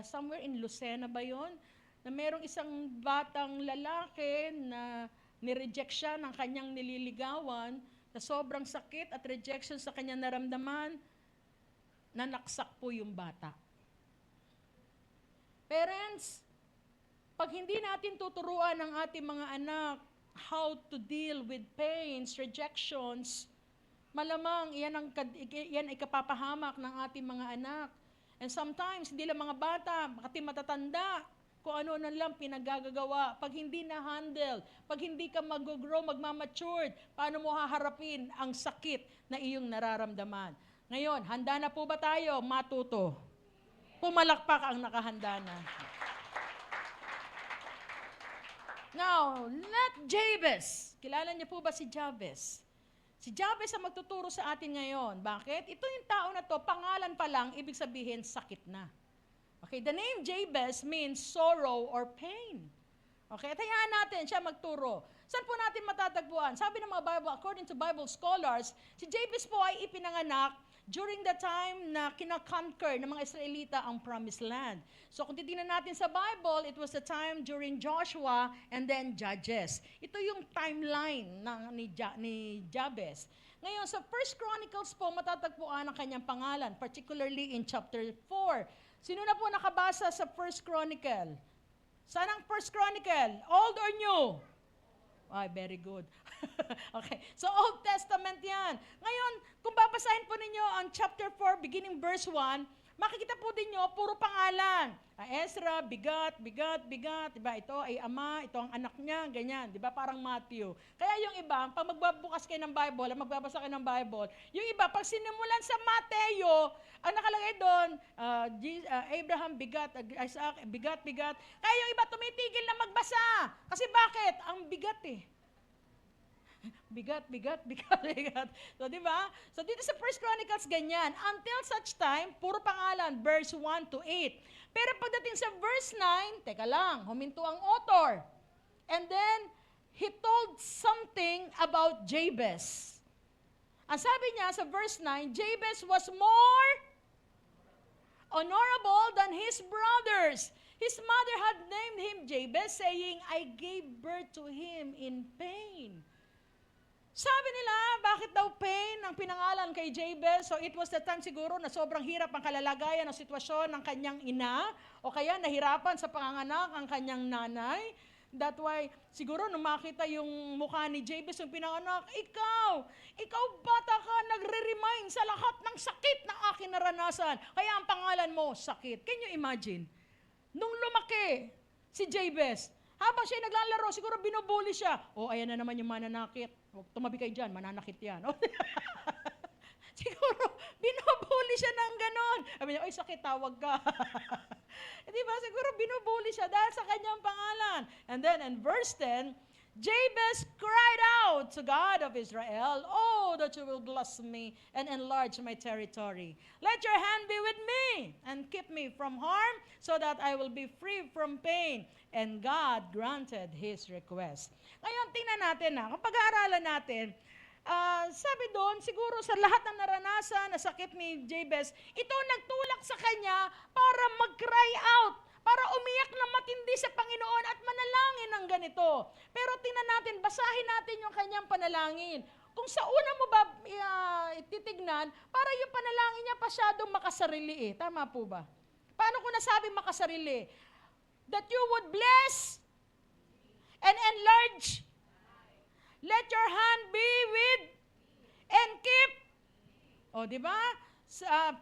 S4: somewhere in Lucena ba yun, na mayroong isang batang lalaki na nireject siya ng kanyang nililigawan, na sobrang sakit at rejection sa kanyang naramdaman, nanaksak po yung bata. Parents, pag hindi natin tuturuan ang ating mga anak how to deal with pains, rejections, malamang yan ay kapapahamak ng ating mga anak. And sometimes, hindi lang mga bata, pati matatanda, kung ano na lang pinagagagawa. Pag hindi na-handle, pag hindi ka mag-grow, magmamatured, paano mo haharapin ang sakit na iyong nararamdaman? Ngayon, handa na po ba tayo matuto? Pumalakpak ang nakahanda na. Now, let Jabez. Kilala niyo po ba si Jabez? Si Jabez ang magtuturo sa atin ngayon. Bakit? Ito yung tao na to, pangalan pa lang, ibig sabihin sakit na. Okay, the name Jabez means sorrow or pain. Okay, at hayaan natin siya magturo. Saan po natin matatagpuan? Sabi ng mga Bible, according to Bible scholars, si Jabez po ay ipinanganak during the time na kina-conquer ng mga Israelita ang Promised Land. So kung titingnan natin sa Bible, it was the time during Joshua and then Judges. Ito yung timeline ni Jabez. Ngayon, sa 1 Chronicles po, matatagpuan ang kanyang pangalan, particularly in chapter 4. Sino na po nakabasa sa 1 Chronicle? Saan ang 1 Chronicle? Old or new? Ay, very good. Okay, so Old Testament yan. Ngayon, kung babasahin po ninyo ang chapter 4, beginning verse 1, makikita po din nyo, puro pangalan. Ezra, bigat. Diba? Ito ay ama, ito ang anak niya, ganyan. Diba? Parang Matthew. Kaya yung iba, pag magbabukas kayo ng Bible, magbabasa kayo ng Bible, yung iba, pag sinimulan sa Mateo, ang nakalagay doon, Abraham, bigat, Isaac, bigat. Kaya yung iba, tumitigil na magbasa. Kasi bakit? Ang bigat eh. Bigat. So, di ba? So, dito sa 1 Chronicles, ganyan. Until such time, puro pangalan, verse 1 to 8. Pero pagdating sa verse 9, teka lang, huminto ang author. And then, he told something about Jabez. Ang sabi niya sa verse 9, Jabez was more honorable than his brothers. His mother had named him Jabez, saying, I gave birth to him in pain. Sabi nila, bakit daw pain ang pinangalan kay Jabez? So it was the time siguro na sobrang hirap ang kalalagayan ng sitwasyon ng kanyang ina o kaya nahirapan sa panganganak ang kanyang nanay. That why, siguro nung makita yung mukha ni Jabez yung pinanganak, ikaw bata ka, nagre-remind sa lahat ng sakit na aking naranasan. Kaya ang pangalan mo, sakit. Can you imagine? Nung lumaki si Jabez, habang siya naglalaro, siguro binubuli siya. Ayan na naman yung mananakit. Tumabi kayo dyan, mananakit yan. Siguro, binubuli siya ng ganon. Sabi niya, sakit, tawag ka. Diba? Siguro binubuli siya dahil sa kanyang pangalan. And then in verse 10, Jabez cried out to God of Israel, Oh, that you will bless me and enlarge my territory. Let your hand be with me and keep me from harm so that I will be free from pain. And God granted his request. Ngayon, tingnan natin kung pag-aaralan natin, sabi doon, siguro sa lahat ng naranasan na sakit ni Jabez, ito nagtulak sa kanya para mag-cry out, para umiyak na matindi sa Panginoon at manalangin ng ganito. Pero tingnan natin, basahin natin yung kanyang panalangin. Kung sa una mo ba titignan, para yung panalangin niya pasyadong makasarili eh. Tama po ba? Paano ko nasabi makasarili? That you would bless and enlarge. Let your hand be with and keep. Di ba?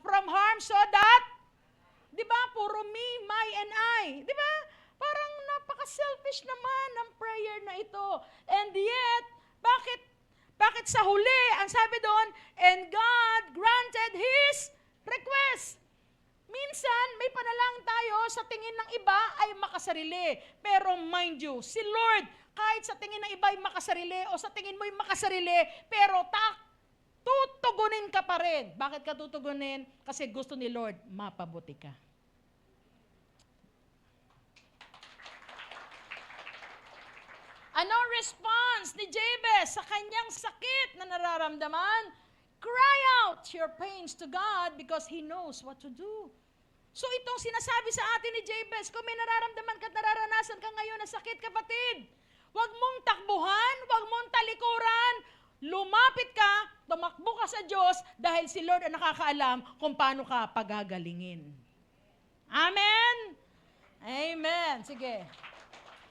S4: From harm so that, di ba? Puro me, my, and I. Di ba? Parang Napaka-selfish naman ng prayer na ito. And yet, bakit sa huli, ang sabi doon, and God granted His request. Minsan, may panalangin tayo sa tingin ng iba ay makasarili. Pero mind you, si Lord, kahit sa tingin ng iba ay makasarili o sa tingin mo ay makasarili, pero tutugunin ka pa rin. Bakit ka tutugunin? Kasi gusto ni Lord, mapabuti ka. Ano response ni Jabez sa kanyang sakit na nararamdaman? Cry out your pains to God because He knows what to do. So itong sinasabi sa atin ni Jabez, kung may nararamdaman ka at nararanasan ka ngayon na sakit, kapatid, huwag mong takbuhan, huwag mong talikuran, lumapit ka, tumakbo ka sa Diyos dahil si Lord ang nakakaalam kung paano ka pagagalingin. Amen? Amen. Sige.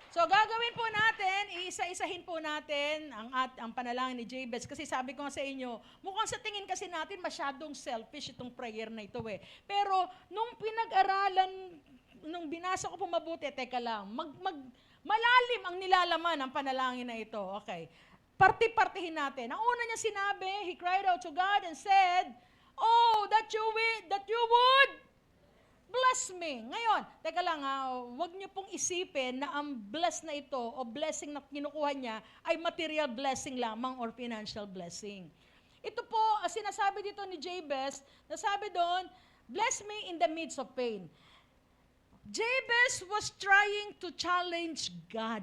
S4: So gagawin po natin, iisa-isahin po natin ang panalangin ni Jabez. Kasi sabi ko nga sa inyo, mukhang sa tingin kasi natin masyadong selfish itong prayer na ito eh. Pero nung pinag-aralan, nung binasa ko po mabuti, teka lang, malalim ang nilalaman ng panalangin na ito. Okay. Parti-partihin natin. Ang una niya sinabi, he cried out to God and said, "Oh, that you would bless me." Ngayon, teka lang huwag niyo pong isipin na ang bless na ito o blessing na kinukuha niya ay material blessing lamang or financial blessing. Ito po, sinasabi dito ni Jabez, nasabi doon, bless me in the midst of pain. Jabez was trying to challenge God.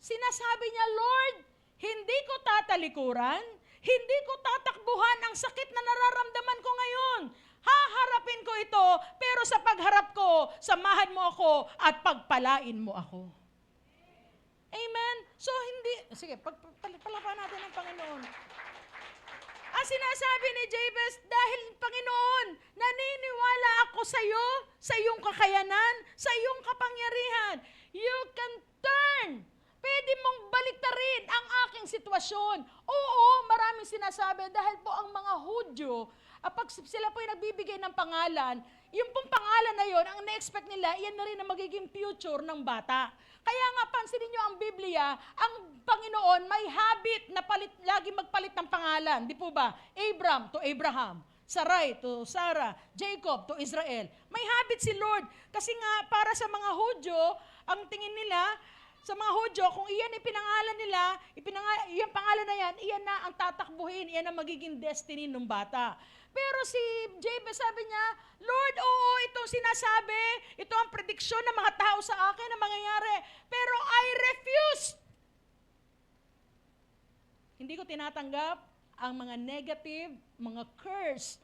S4: Sinasabi niya, Lord, hindi ko tatalikuran, hindi ko tatakbuhan ang sakit na nararamdaman ko ngayon. Haharapin ko ito, pero sa pagharap ko, samahan mo ako at pagpalain mo ako. Amen? So sige, palapahan natin ng Panginoon. Ang sinasabi ni Jabez, dahil Panginoon, naniniwala ako sa iyo, sa iyong kakayanan, sa iyong kapangyarihan. You can turn. Pwede mong baliktarin ang aking sitwasyon. Oo, maraming sinasabi dahil po ang mga Hudyo, pag sila po yung nagbibigay ng pangalan, yung pong pangalan na yon, ang na-expect nila, yan na rin ang magiging future ng bata. Kaya nga, pansinin nyo ang Biblia, ang Panginoon may habit na lagi magpalit ng pangalan. Di po ba? Abram to Abraham, Sarai to Sarah, Jacob to Israel. May habit si Lord. Kasi nga, para sa mga Hudyo, ang tingin nila, sa mga Hudyo, kung iyan ipinangalan nila, yung pangalan na yan, iyan na ang tatakbuhin, iyan ang magiging destiny ng bata. Pero si Jabez sabi niya, Lord, oo, itong sinasabi, ito ang prediksyon ng mga tao sa akin na mangyayari, pero I refuse. Hindi ko tinatanggap ang mga negative, mga curse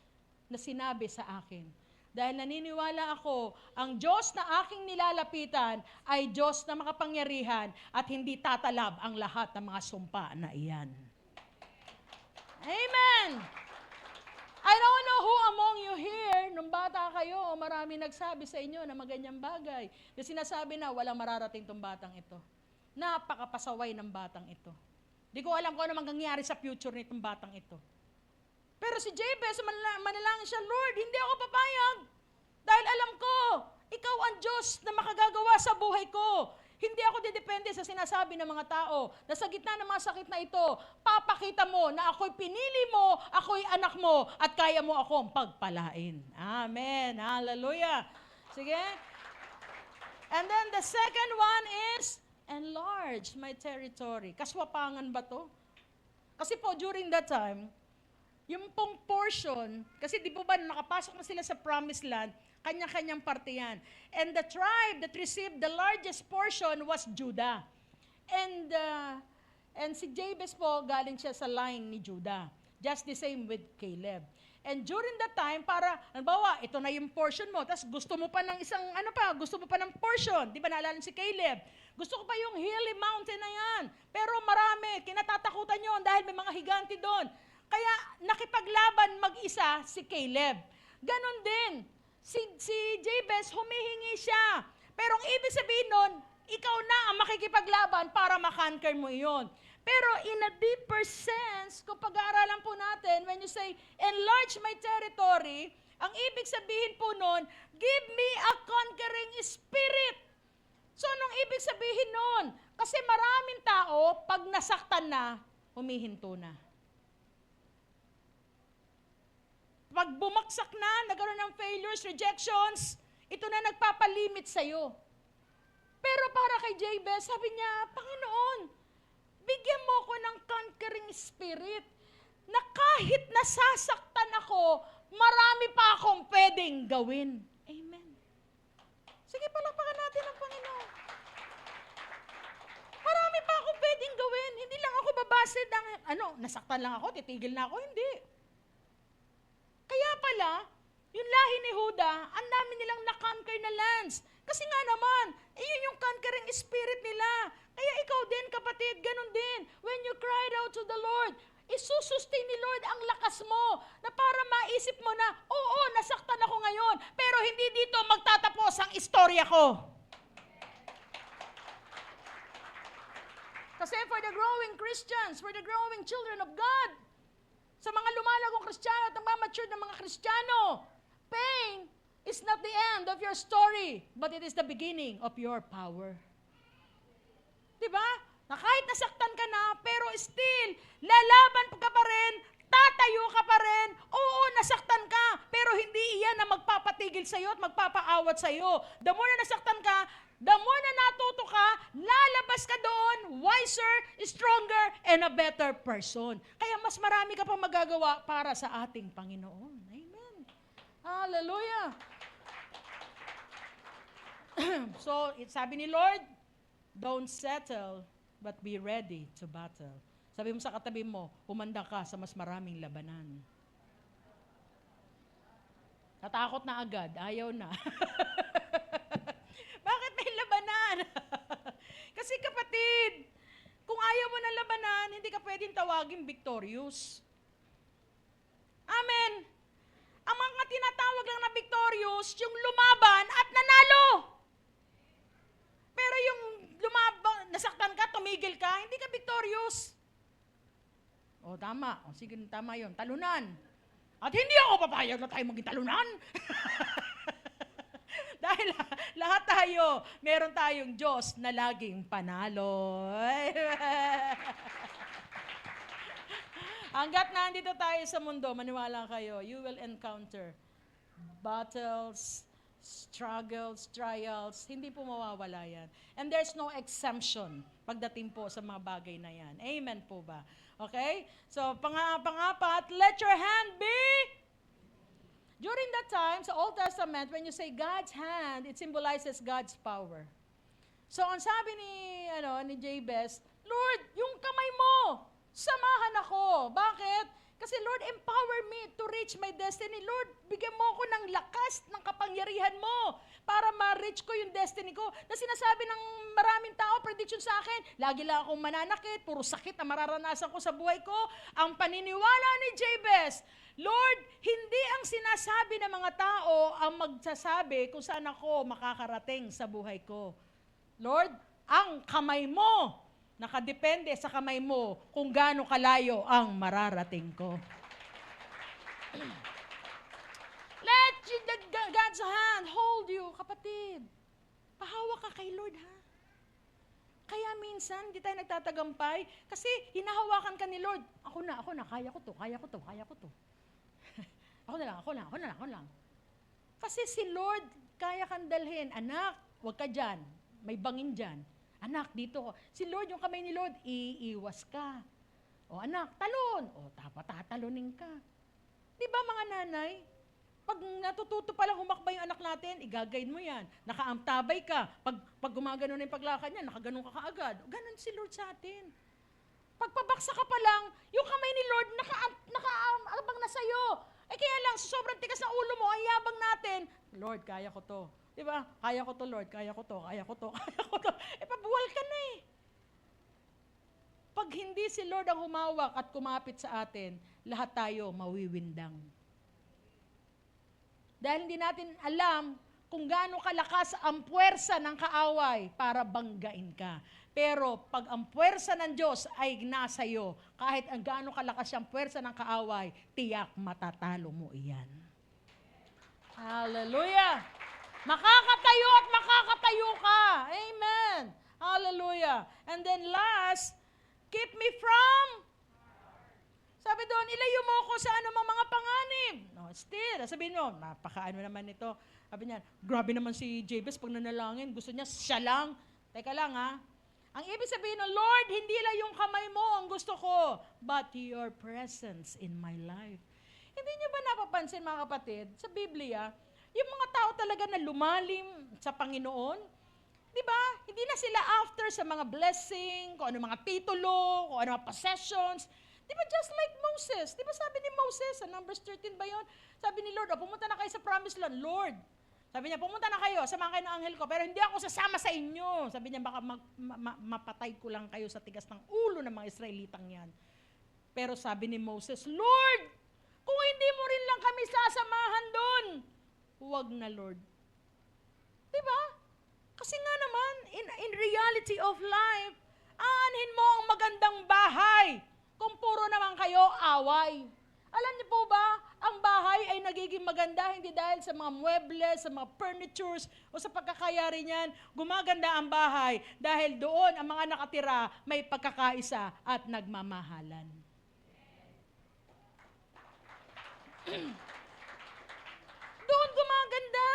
S4: na sinabi sa akin. Dahil naniniwala ako, ang Diyos na aking nilalapitan ay Diyos na makapangyarihan at hindi tatalab ang lahat ng mga sumpa na iyan. Amen! I don't know who among you here, nung bata kayo, marami nagsabi sa inyo na maganyang bagay. Na sinasabi na walang mararating tong batang ito. Napakapasaway ng batang ito. Di ko alam kung ano mangyayari sa future nitong batang ito. Pero si Jabez, manalangin siya, Lord, hindi ako papayag. Dahil alam ko, ikaw ang Diyos na makagagawa sa buhay ko. Hindi ako didepende sa sinasabi ng mga tao na sa gitna ng mga sakit na ito, papakita mo na ako'y pinili mo, ako'y anak mo, at kaya mo akong pagpalain. Amen. Hallelujah. Sige. And then the second one is, enlarge my territory. Kaswapangan ba to? Kasi po, during that time, yung pong portion, kasi di po ba nakapasok na sila sa promised land, kanya-kanyang parte yan. And the tribe that received the largest portion was Judah. And si Jabez po, galing siya sa line ni Judah. Just the same with Caleb. And during that time, para, halimbawa, ito na yung portion mo, tapos gusto mo pa ng isang, gusto mo pa ng portion. Di ba naalala si Caleb? Gusto ko pa yung hilly mountain na yan. Pero marami, kinatatakutan yun dahil may mga higanti doon. Kaya nakipaglaban mag-isa si Caleb. Ganon din, si Jabez humihingi siya. Pero ang ibig sabihin nun, ikaw na ang makikipaglaban para makonquer mo iyon. Pero in a deeper sense, kung pag-aaralan po natin, when you say, enlarge my territory, ang ibig sabihin po nun, give me a conquering spirit. So, anong ibig sabihin nun? Kasi maraming tao, pag nasaktan na, humihinto na. Pag bumaksak na, nagkaroon ng failures, rejections, ito na nagpapalimit sa'yo. Pero para kay Jabez, sabi niya, Panginoon, bigyan mo ko ng conquering spirit na kahit nasasaktan ako, marami pa akong pwedeng gawin. Amen. Sige, palakpakan natin ang Panginoon. Marami pa akong pwedeng gawin. Hindi lang ako babase ng, nasaktan lang ako, titigil na ako. Hindi. Kaya pala, yung lahi ni Huda, ang dami nilang na-conquer na lands. Kasi nga naman, iyon yung conquering spirit nila. Kaya ikaw din, kapatid, ganun din. When you cried out to the Lord, isusustain ni Lord ang lakas mo na para maisip mo na, oo, nasaktan ako ngayon, pero hindi dito magtatapos ang istorya ko. Kasi for the growing Christians, for the growing children of God, sa mga lumalagong Kristiyano at nagmamature ng mga Kristiyano, pain is not the end of your story, but it is the beginning of your power. Diba? Na kahit nasaktan ka na, pero still, lalaban ka pa rin, tatayo ka pa rin, oo, nasaktan ka, pero hindi iyan na magpapatigil sa'yo at magpapaawat sa'yo. The more na nasaktan ka, the more na natuto ka, lalabas ka doon, wiser, stronger, and a better person. Kaya mas marami ka pang magagawa para sa ating Panginoon. Amen. Hallelujah. So, sabi ni Lord, don't settle, but be ready to battle. Sabi mo sa katabi mo, humanda ka sa mas maraming labanan. Natakot na agad, ayaw na. Bakit may labanan? Kasi kapatid, kung ayaw mo ng labanan, hindi ka pwedeng tawagin victorious. Amen. Ang mga tinatawag lang na victorious, yung lumaban at nanalo. Pero yung lumaban, nasaktan ka, tumigil ka, hindi ka victorious. O tama, o sige, tama yun, talunan. At hindi ako papayag na tayo maging talunan. Dahil lahat tayo, meron tayong Diyos na laging panalo. Hanggat nandito tayo sa mundo, maniwala kayo, you will encounter battles, struggles, trials, hindi po mawawala yan. And there's no exemption pagdating po sa mga bagay na yan. Amen po ba? Okay? So, pangapat, let your hand be. During that time, sa Old Testament, when you say God's hand, it symbolizes God's power. So, ang sabi ni Jabez, Lord, yung kamay mo, samahan ako. Bakit? Kasi Lord, empower me to reach my destiny. Lord, bigyan mo ako ng lakas, ng kapangyarihan mo para ma-reach ko yung destiny ko. Na sinasabi ng maraming tao, prediction sa akin, lagi lang akong mananakit, puro sakit na mararanasan ko sa buhay ko. Ang paniniwala ni Jabez, Lord, hindi ang sinasabi ng mga tao ang magsasabi kung saan ako makakarating sa buhay ko. Lord, ang kamay mo, nakadepende sa kamay mo kung gaano kalayo ang mararating ko. Let God's hand hold you, kapatid. Pahawak ka kay Lord, ha? Kaya minsan, di tayo nagtatagampay kasi hinahawakan ka ni Lord. Ako na, kaya ko to. Ako lang. Kasi si Lord, kaya kang dalhin. Anak, huwag ka dyan. May bangin dyan. Anak, dito. Si Lord, yung kamay ni Lord, iiwas ka. O anak, talon. O tatalonin ka. Di ba mga nanay? Pag natututo palang humakbay yung anak natin, igagayin mo yan. Nakaamtabay ka. Pag gumagano na yung paglakad niya, nakaganon ka kaagad. Ganon si Lord sa atin. Pagpabaksa ka pa lang, yung kamay ni Lord nakaabang na sa'yo. Kaya lang, sobrang tigas na ulo mo, ang yabang natin. Lord, kaya ko to. Diba? Kaya ko to, Lord. Kaya ko to. Pabuwal ka na eh. Pag hindi si Lord ang humawak at kumapit sa atin, lahat tayo mawiwindang. Dahil hindi natin alam kung gaano kalakas ang puwersa ng kaaway para banggain ka. Pero pag ang puwersa ng Diyos ay nasa iyo, kahit ang gaano kalakas ang puwersa ng kaaway, tiyak matatalo mo iyan. Hallelujah! Makakatayo at makakatayo ka. Amen. Hallelujah. And then last, keep me from, sabi doon, ilayo mo ako sa anumang mga panganib. No, still, sabihin nyo, napakaano naman ito. Sabi niya, grabe naman si Jabez pag nanalangin. Gusto niya, siya lang. Teka lang ha. Ang ibig sabihin ng Lord, hindi lang yung kamay mo ang gusto ko, but your presence in my life. Hindi niyo ba napapansin mga kapatid, sa Biblia, yung mga tao talaga na lumalim sa Panginoon, di ba? Hindi na sila after sa mga blessing, kung ano mga titulo, kung ano mga possessions. Di ba just like Moses? Di ba sabi ni Moses, sa Numbers 13 ba yun? Sabi ni Lord, pumunta na kayo sa promised land. Lord, sabi niya, pumunta na kayo, samahan kayo ng anghel ko, pero hindi ako sasama sa inyo. Sabi niya, baka mapatay ko lang kayo sa tigas ng ulo ng mga Israelitang yan. Pero sabi ni Moses, Lord, kung hindi mo rin lang kami sasamahan doon, huwag na, Lord. Diba? Kasi nga naman, in reality of life, aanhin mo ang magandang bahay kung puro naman kayo away. Alam niyo po ba, ang bahay ay nagiging maganda hindi dahil sa mga muebles, sa mga furnitures, o sa pagkakayari niyan. Gumaganda ang bahay dahil doon ang mga nakatira may pagkakaisa at nagmamahalan. Doon gumaganda.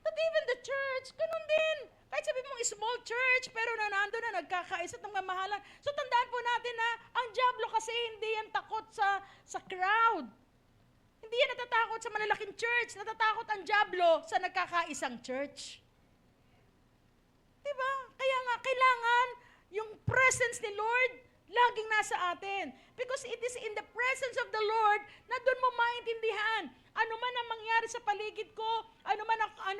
S4: But even the church, ganun din. Kahit sabi mong small church, pero nandun na nagkakaisa at nagmamahalan. So tandaan po natin na ang diablo kasi hindi yan takot sa crowd. Hindi yan natatakot sa malalaking church. Natatakot ang diablo sa nagkakaisang church. Diba? Kaya nga, kailangan yung presence ni Lord laging nasa atin. Because it is in the presence of the Lord na doon mo maintindihan. Ano man ang mangyari sa paligid ko, ano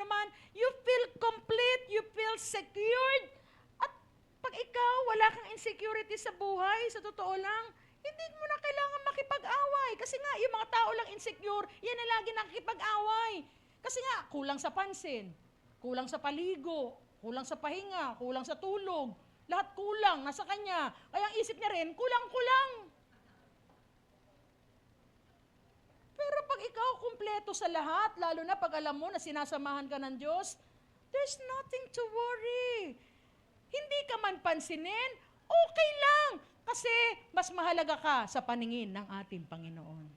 S4: man, you feel complete, you feel secured. At pag ikaw, wala kang insecurity sa buhay, sa totoo lang, hindi mo na kailangan makipag-away. Kasi nga, yung mga tao lang insecure, yan na lagi nakikipag-away. Kasi nga, kulang sa pansin, kulang sa paligo, kulang sa pahinga, kulang sa tulog. Lahat kulang, nasa kanya. Kaya ang isip niya rin, kulang-kulang. Pero pag ikaw kumpleto sa lahat, lalo na pag alam mo na sinasamahan ka ng Diyos, there's nothing to worry. Hindi ka man pansinin, okay lang. Kasi mas mahalaga ka sa paningin ng ating Panginoon.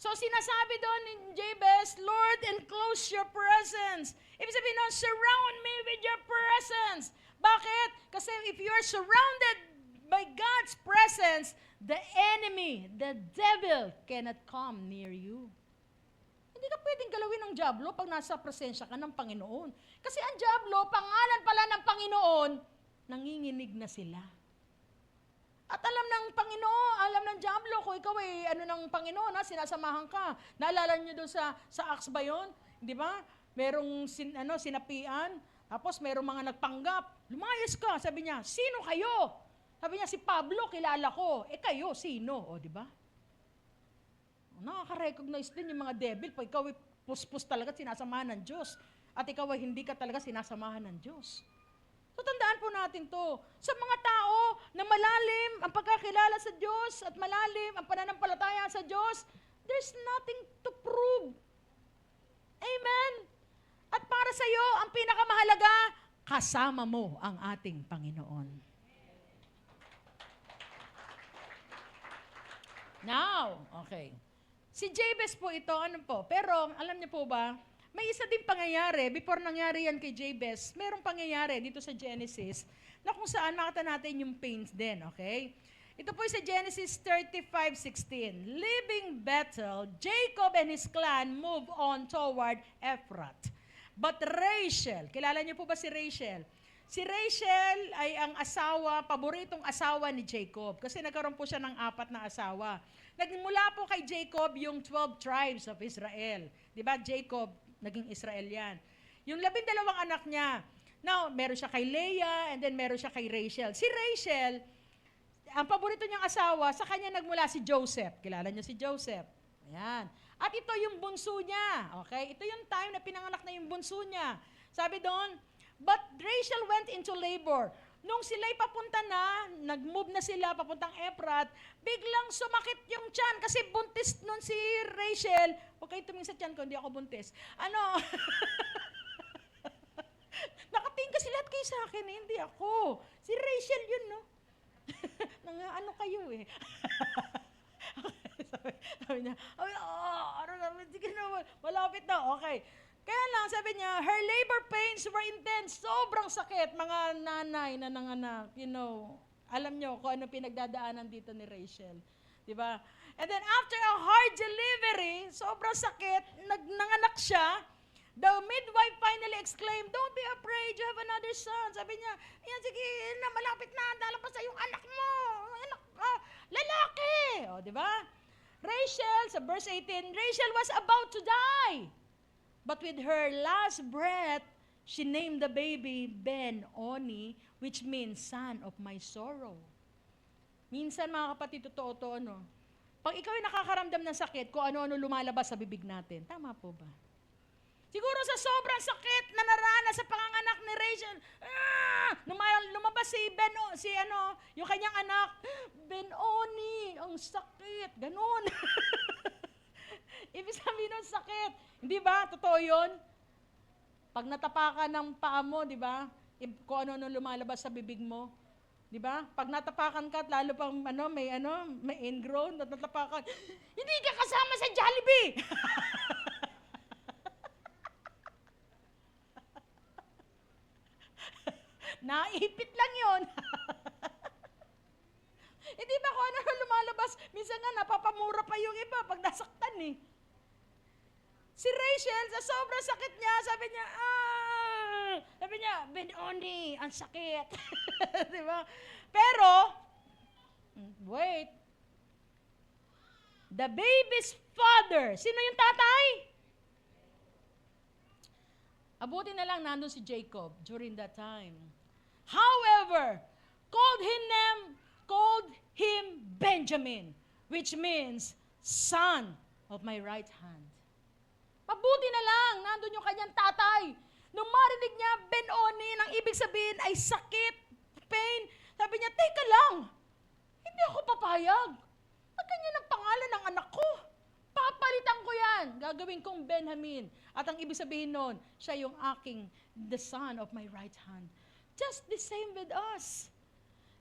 S4: So sinasabi doon ni Jabez, Lord, enclose your presence. Ibig sabihin nun, surround me with your presence. Bakit? Kasi if you're surrounded by God's presence, the enemy, the devil, cannot come near you. Hindi ka pwedeng galawin ng diablo pag nasa presensya ka ng Panginoon. Kasi ang diablo, pangalan pala ng Panginoon, nanginginig na sila. At alam ng Panginoon, alam ng diablo, kung ikaw ay ng Panginoon, sinasamahan ka. Naalala niyo doon sa Acts ba yun? Di ba? Merong sinapian, tapos merong mga nagpanggap. Lumayas ka, sabi niya, sino kayo? Sabi niya, si Pablo, kilala ko. Kayo, sino? O, di ba? Nakaka-recognize din yung mga devil pag ikaw ay puspos talaga at sinasamahan ng Diyos. At ikaw ay hindi ka talaga sinasamahan ng Diyos. So tandaan po natin to. Sa mga tao na malalim ang pagkakilala sa Diyos at malalim ang pananampalataya sa Diyos, there's nothing to prove. Amen? At para sa iyo, ang pinakamahalaga, kasama mo ang ating Panginoon. Now, okay. Si Jabez po ito, pero alam niyo po ba, may isa din pangyayari, before nangyari yan kay Jabez, merong pangyayari dito sa Genesis, na kung saan makita natin yung pains din, okay? Ito po sa Genesis 35:16. Leaving Bethel, Jacob and his clan move on toward Ephrath. But Rachel, kilala niyo po ba si Rachel? Si Rachel ay ang paboritong asawa ni Jacob, kasi nagkaroon po siya ng 4 na asawa. Nagmula po kay Jacob yung 12 tribes of Israel. Di ba? Jacob, naging Israel yan. Yung 12 anak niya, now, meron siya kay Leah, and then meron siya kay Rachel. Si Rachel, ang paborito niyang asawa, sa kanya nagmula si Joseph. Kilala niyo si Joseph. Ayan. At ito yung bunso niya. Okay? Ito yung time na pinanganak na yung bunso niya. Sabi doon, but Rachel went into labor. nung sila'y papunta na, nag-move na sila papuntang Efrat, biglang sumakit yung tiyan kasi buntis nun si Rachel. Huwag kayo tumingin sa tiyan ko, hindi ako buntis. Nakatingin kasi lahat kayo sa akin, hindi ako. Si Rachel yun, no? Ano kayo eh. sabi niya, sige na, malapit na, okay. Kaya lang, sabi niya, her labor pains were intense. Sobrang sakit, mga nanay na nanganak. You know, alam niyo kung ano pinagdadaanan dito ni Rachel. Diba? And then after a hard delivery, sobrang sakit, nanganak siya. The midwife finally exclaimed, "Don't be afraid, you have another son." Sabi niya, "Yan, sige na, malapit na, dalapas sa yung anak mo. Anak, lalaki." O, di ba? Rachel, sa verse 18, Rachel was about to die. But with her last breath, she named the baby Ben-Oni, which means son of my sorrow. Minsan, mga kapatid, totoo to, no? Pag ikaw ay nakakaramdam ng sakit, kung ano-ano lumalabas sa bibig natin. Tama po ba? Siguro sa sobrang sakit na narana sa panganganak ni Rachel, lumabas yung kanyang anak, Ben-Oni, ang sakit, ganun. Ibig sabihin ng sakit. Hindi ba? Totoo yun? Pag natapakan ng paa mo, di ba? Kung ano lumalabas sa bibig mo. Di ba? Pag natapakan ka, lalo pang may ingrown, natapakan, hindi ka kasama sa Jollibee! Naipit lang yun. Hindi ba kung ano lumalabas? Minsan nga napapamura pa yung iba pag nasaktan eh. Si Rachel, sa sobrang sakit niya, sabi niya, Ben-Oni, ang sakit. Di ba? Pero, wait. The baby's father, sino yung tatay? Abuti na lang nandun si Jacob during that time. However, called him Benjamin, which means son of my right hand. Mabuti na lang, nandun yung kanyang tatay. Nung marinig niya, Ben-Oni, ang ibig sabihin ay sakit, pain. Sabi niya, teka lang, hindi ako papayag. Pag ganyan ang pangalan ng anak ko, papalitan ko yan. Gagawin kong Benjamin. At ang ibig sabihin nun, siya yung the son of my right hand. Just the same with us.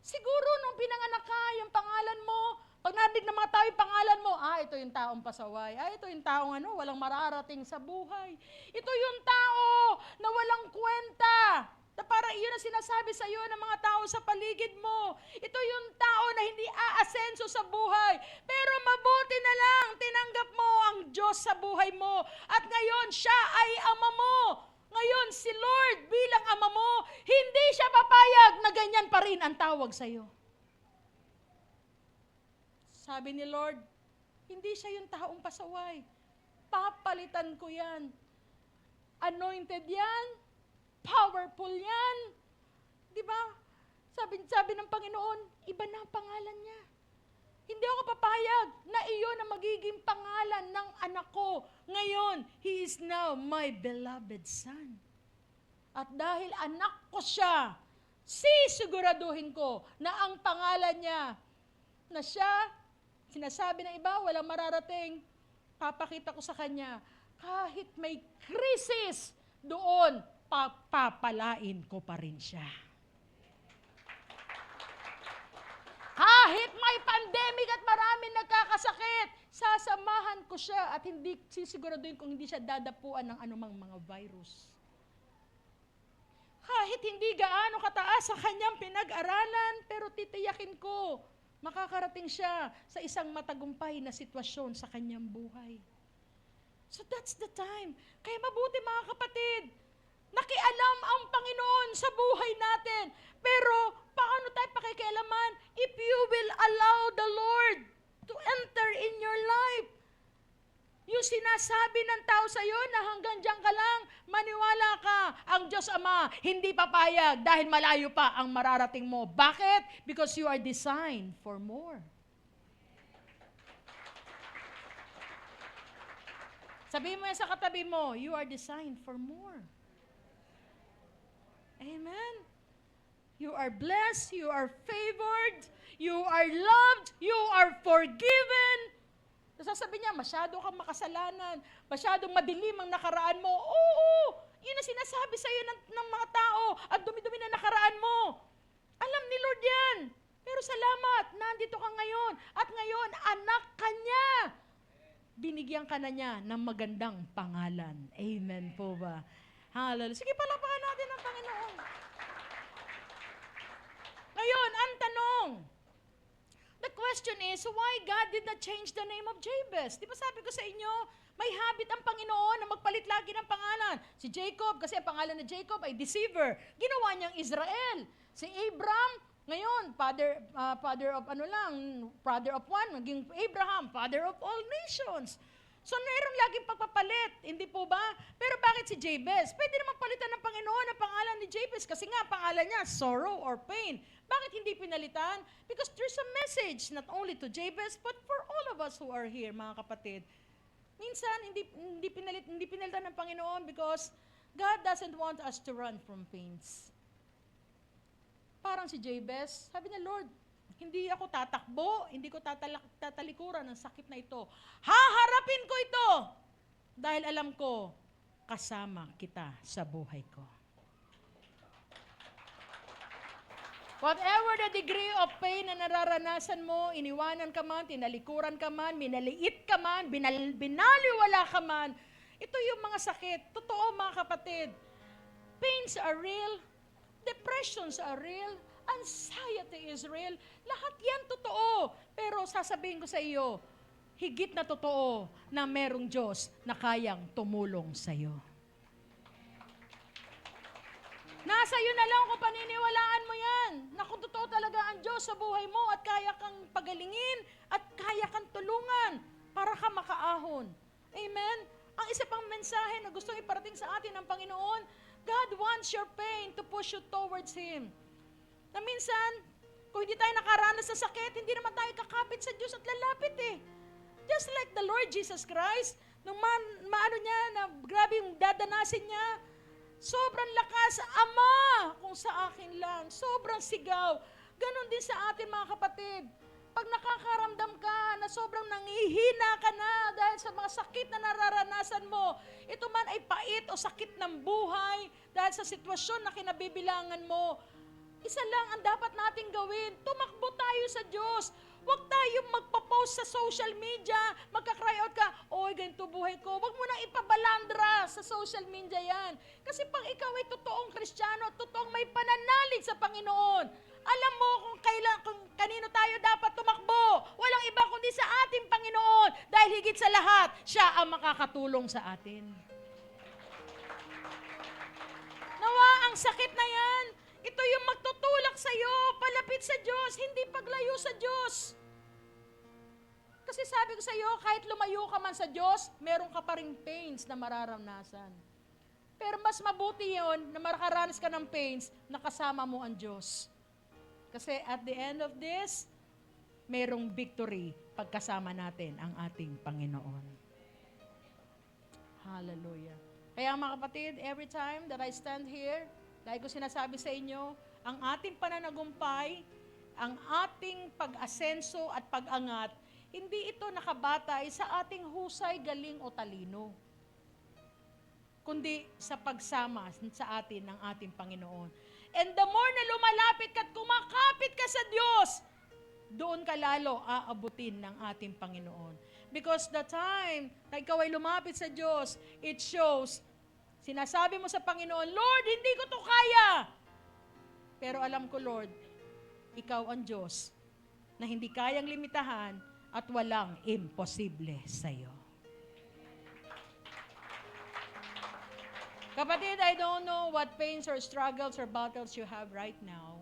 S4: Siguro nung pinanganak ka, yung pangalan mo, pag narinig ng mga tao yung pangalan mo, ito yung taong pasaway. Ito yung taong walang mararating sa buhay. Ito yung tao na walang kwenta. Na para iyon ang sinasabi sa iyo ng mga tao sa paligid mo. Ito yung tao na hindi aasenso sa buhay. Pero mabuti na lang, tinanggap mo ang Diyos sa buhay mo. At ngayon, siya ay ama mo. Ngayon, si Lord bilang ama mo, hindi siya papayag na ganyan pa rin ang tawag sa iyo. Sabi ni Lord, hindi siya yung taong pasaway. Papalitan ko yan. Anointed yan. Powerful yan. Di ba? Sabi ng Panginoon, iba na ang pangalan niya. Hindi ako papayag na iyon ang magiging pangalan ng anak ko. Ngayon, he is now my beloved son. At dahil anak ko siya, sisiguraduhin ko na ang pangalan niya, na siya, sinasabi ng iba, walang mararating, papakita ko sa kanya, kahit may krisis doon, papapalain ko pa rin siya. Kahit may pandemic at maraming nagkakasakit, sasamahan ko siya at hindi sisiguraduhin kung hindi siya dadapuan ng anumang mga virus. Kahit hindi gaano kataas sa kanyang pinag-aralan, pero titiyakin ko, makakarating siya sa isang matagumpay na sitwasyon sa kanyang buhay. So that's the time. Kaya mabuti mga kapatid, nakialam ang Panginoon sa buhay natin. Pero paano tayo pakikialaman? If you will allow the Lord to enter in your life. Yung sinasabi ng tao sa iyo na hanggang diyan ka lang, maniwala ka, ang Diyos Ama hindi papayag dahil malayo pa ang mararating mo. Bakit? Because you are designed for more. Sabihin mo yan sa katabi mo, you are designed for more. Amen? You are blessed, you are favored, you are loved, you are forgiven. Sasabihin niya, masyado kang makasalanan, masyadong madilim ang nakaraan mo. Oo, yun ang sinasabi sa'yo ng mga tao, at dumi-dumi na nakaraan mo. Alam ni Lord yan. Pero salamat, nandito ka ngayon. At ngayon, anak ka niya. Binigyan ka na niya ng magandang pangalan. Amen po ba? Hallelujah. Sige, palapakan natin ang Panginoon. Ngayon, ang tanong, the question is, why God did not change the name of Jabez? Di ba sabi ko sa inyo, may habit ang Panginoon na magpalit lagi ng pangalan. Si Jacob, kasi ang pangalan ni Jacob ay deceiver. Ginawa niyang Israel. Si Abram, ngayon, father of one, naging Abraham, father of all nations. So, mayroong laging pagpapalit, hindi po ba? Pero bakit si Jabez? Pwede naman palitan ng Panginoon ang pangalan ni Jabez kasi nga, pangalan niya, sorrow or pain. Bakit hindi pinalitan? Because there's a message, not only to Jabez, but for all of us who are here, mga kapatid. Minsan, hindi pinalitan ng Panginoon because God doesn't want us to run from pains. Parang si Jabez, sabi niya, Lord, hindi ako tatakbo, hindi ko tatalikuran ng sakit na ito. Haharapin ko ito! Dahil alam ko, kasama kita sa buhay ko. Whatever the degree of pain na nararanasan mo, iniwanan ka man, tinalikuran ka man, minaliit ka man, binaliwala ka man, ito yung mga sakit. Totoo mga kapatid. Pains are real, depressions are real, anxiety is real. Lahat yan totoo. Pero sasabihin ko sa iyo, higit na totoo na merong Diyos na kayang tumulong sa iyo. Nasa iyo na lang kung paniniwalaan mo yan, na kung totoo talaga ang Diyos sa buhay mo at kaya kang pagalingin at kaya kang tulungan para ka makaahon. Amen? Ang isa pang mensahe na gustong iparating sa atin ng Panginoon, God wants your pain to push you towards Him. Na minsan, kung hindi tayo nakaranas sa sakit, hindi naman tayo kakapit sa Diyos at lalapit eh. Just like the Lord Jesus Christ, nung maano niya, na grabe yung dadanasin niya, sobrang lakas, Ama, kung sa akin lang, sobrang sigaw. Ganon din sa atin mga kapatid. Pag nakakaramdam ka na sobrang nangihina ka na dahil sa mga sakit na nararanasan mo, ito man ay pait o sakit ng buhay dahil sa sitwasyon na kinabibilangan mo, isa lang ang dapat nating gawin, tumakbo tayo sa Diyos. Huwag tayong magpa-post sa social media, magka-cry out ka, oy, ganito buhay ko. Huwag mo nang ipabalandra sa social media yan. Kasi pag ikaw ay totoong Kristiyano, totoong may pananalig sa Panginoon, alam mo kung kanino tayo dapat tumakbo. Walang iba kundi sa ating Panginoon. Dahil higit sa lahat, siya ang makakatulong sa atin. Nawa ang sakit na yan, ito yung magtutulak sa iyo, palapit sa Diyos, hindi paglayo sa Diyos. Kasi sabi ko sa iyo, kahit lumayo ka man sa Diyos, meron ka pa ring pains na mararanasan. Pero mas mabuti yun na makaranas ka ng pains na kasama mo ang Diyos. Kasi at the end of this, merong victory pagkasama natin ang ating Panginoon. Hallelujah. Kaya mga kapatid, every time that I stand here, dahil ko sinasabi sa inyo, ang ating pananagumpay, ang ating pag-asenso at pag-angat, hindi ito nakabatay sa ating husay, galing o talino, kundi sa pagsama sa atin ng ating Panginoon. And the more na lumalapit ka at kumakapit ka sa Diyos, doon ka lalo aabutin ng ating Panginoon. Because the time na ikaw ay lumapit sa Diyos, it shows, sinasabi mo sa Panginoon, Lord, hindi ko to kaya. Pero alam ko, Lord, ikaw ang Diyos na hindi kayang limitahan at walang imposible sa iyo. Kapatid, I don't know what pains or struggles or battles you have right now.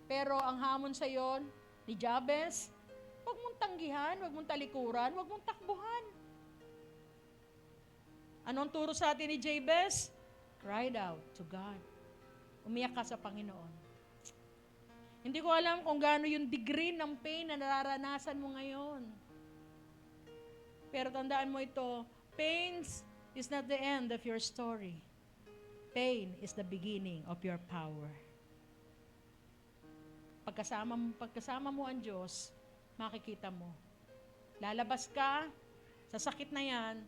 S4: Pero ang hamon sa iyo ni Jabez, huwag mong tanggihan, huwag mong talikuran, huwag mong takbuhan. Anong turo sa atin ni Jabez? Cried out to God. Umiyak ka sa Panginoon. Hindi ko alam kung gaano yung degree ng pain na nararanasan mo ngayon. Pero tandaan mo ito, pains is not the end of your story. Pain is the beginning of your power. pagkasama mo ang Diyos, makikita mo. Lalabas ka sa sakit na yan,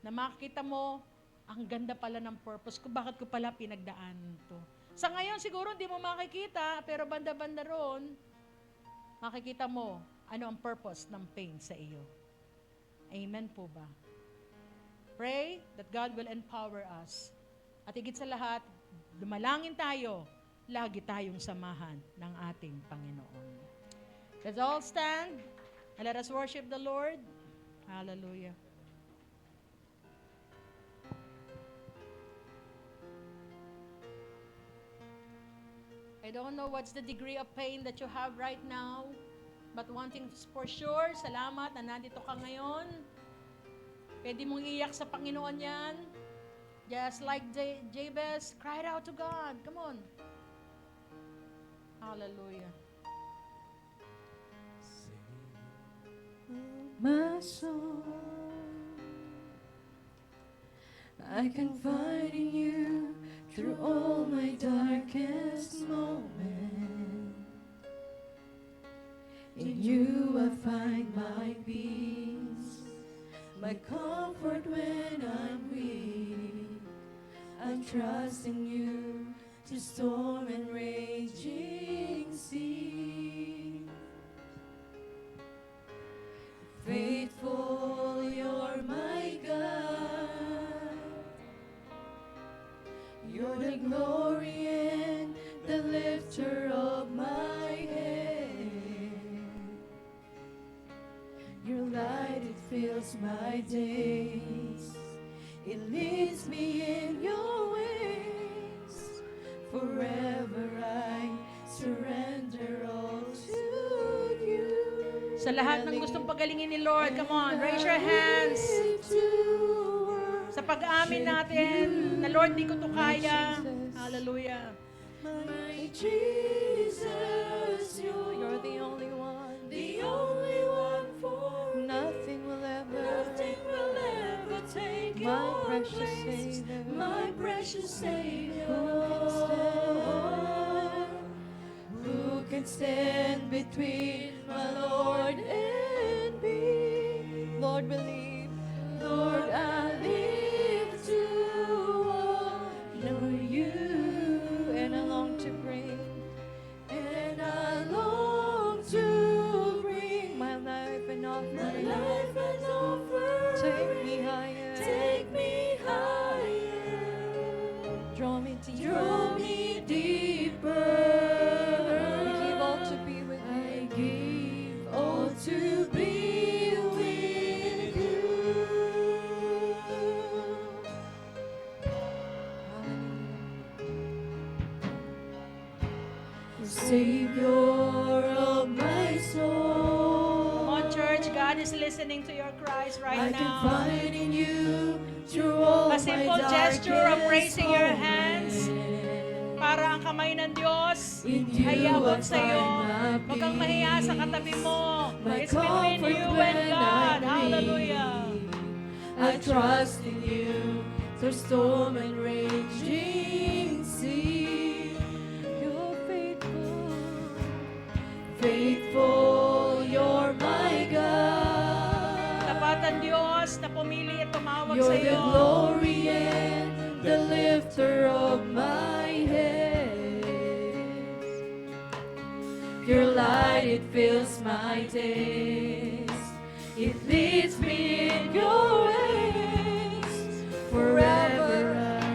S4: na makikita mo, ang ganda pala ng purpose ko, bakit ko pala pinagdaanan to. Sa ngayon, siguro hindi mo makikita, pero banda-banda ron, makikita mo ano ang purpose ng pain sa iyo. Amen po ba? Pray that God will empower us. At higit sa lahat, dumalangin tayo, lagi tayong samahan ng ating Panginoon. Let's all stand and let us worship the Lord. Hallelujah. I don't know what's the degree of pain that you have right now, but one thing for sure, salamat na nandito ka ngayon. Pwede mong iyak sa Panginoon yan. Just like Jabez cried out to God. Come on. Hallelujah.
S2: My soul, I confide in you through all my darkest moments. In you I find my peace, my comfort when I'm weak. I trust in you to storm and raging sea. Faithful, you're my God. You're the glory and the lifter of my head. Your light, it fills my days. It leads me in your ways. Forever I surrender all to you.
S4: Sa lahat ng gustong pagalingin ni Lord, come on, raise your hands. Sa pag-amin natin na Lord, di ko to kaya. Hallelujah.
S2: My Jesus, you're the only one for nothing will ever take my precious Savior, my precious Savior. Who can stand between my Lord and me? Lord, believe, Lord, I live to honor you, and I long to bring, my life an offering. Take me higher, draw me deeper. I give all to be with you. Hallelujah. Savior of my soul.
S4: Come on, church, God is listening to your cries right
S2: I can
S4: now.
S2: find in you through all
S4: A simple
S2: my
S4: gesture of
S2: darkest
S4: raising your hands
S2: moments.
S4: para ang kamay ng Diyos
S2: In you
S4: ay abot
S2: I
S4: sa iyo.
S2: find my
S4: Huwag kang mahiya sa katabi mo.
S2: My
S4: It's between
S2: comfort
S4: you
S2: when
S4: and God.
S2: I'm
S4: Hallelujah.
S2: weak. I trust in you through storm and raging sea. You're faithful, faithful, you're my God.
S4: Tapat ang Diyos na pumili at tumawag sa
S2: You're the
S4: iyo.
S2: glory and the lifter of my head. Your light, it fills my days. It leads me in your ways. Forever I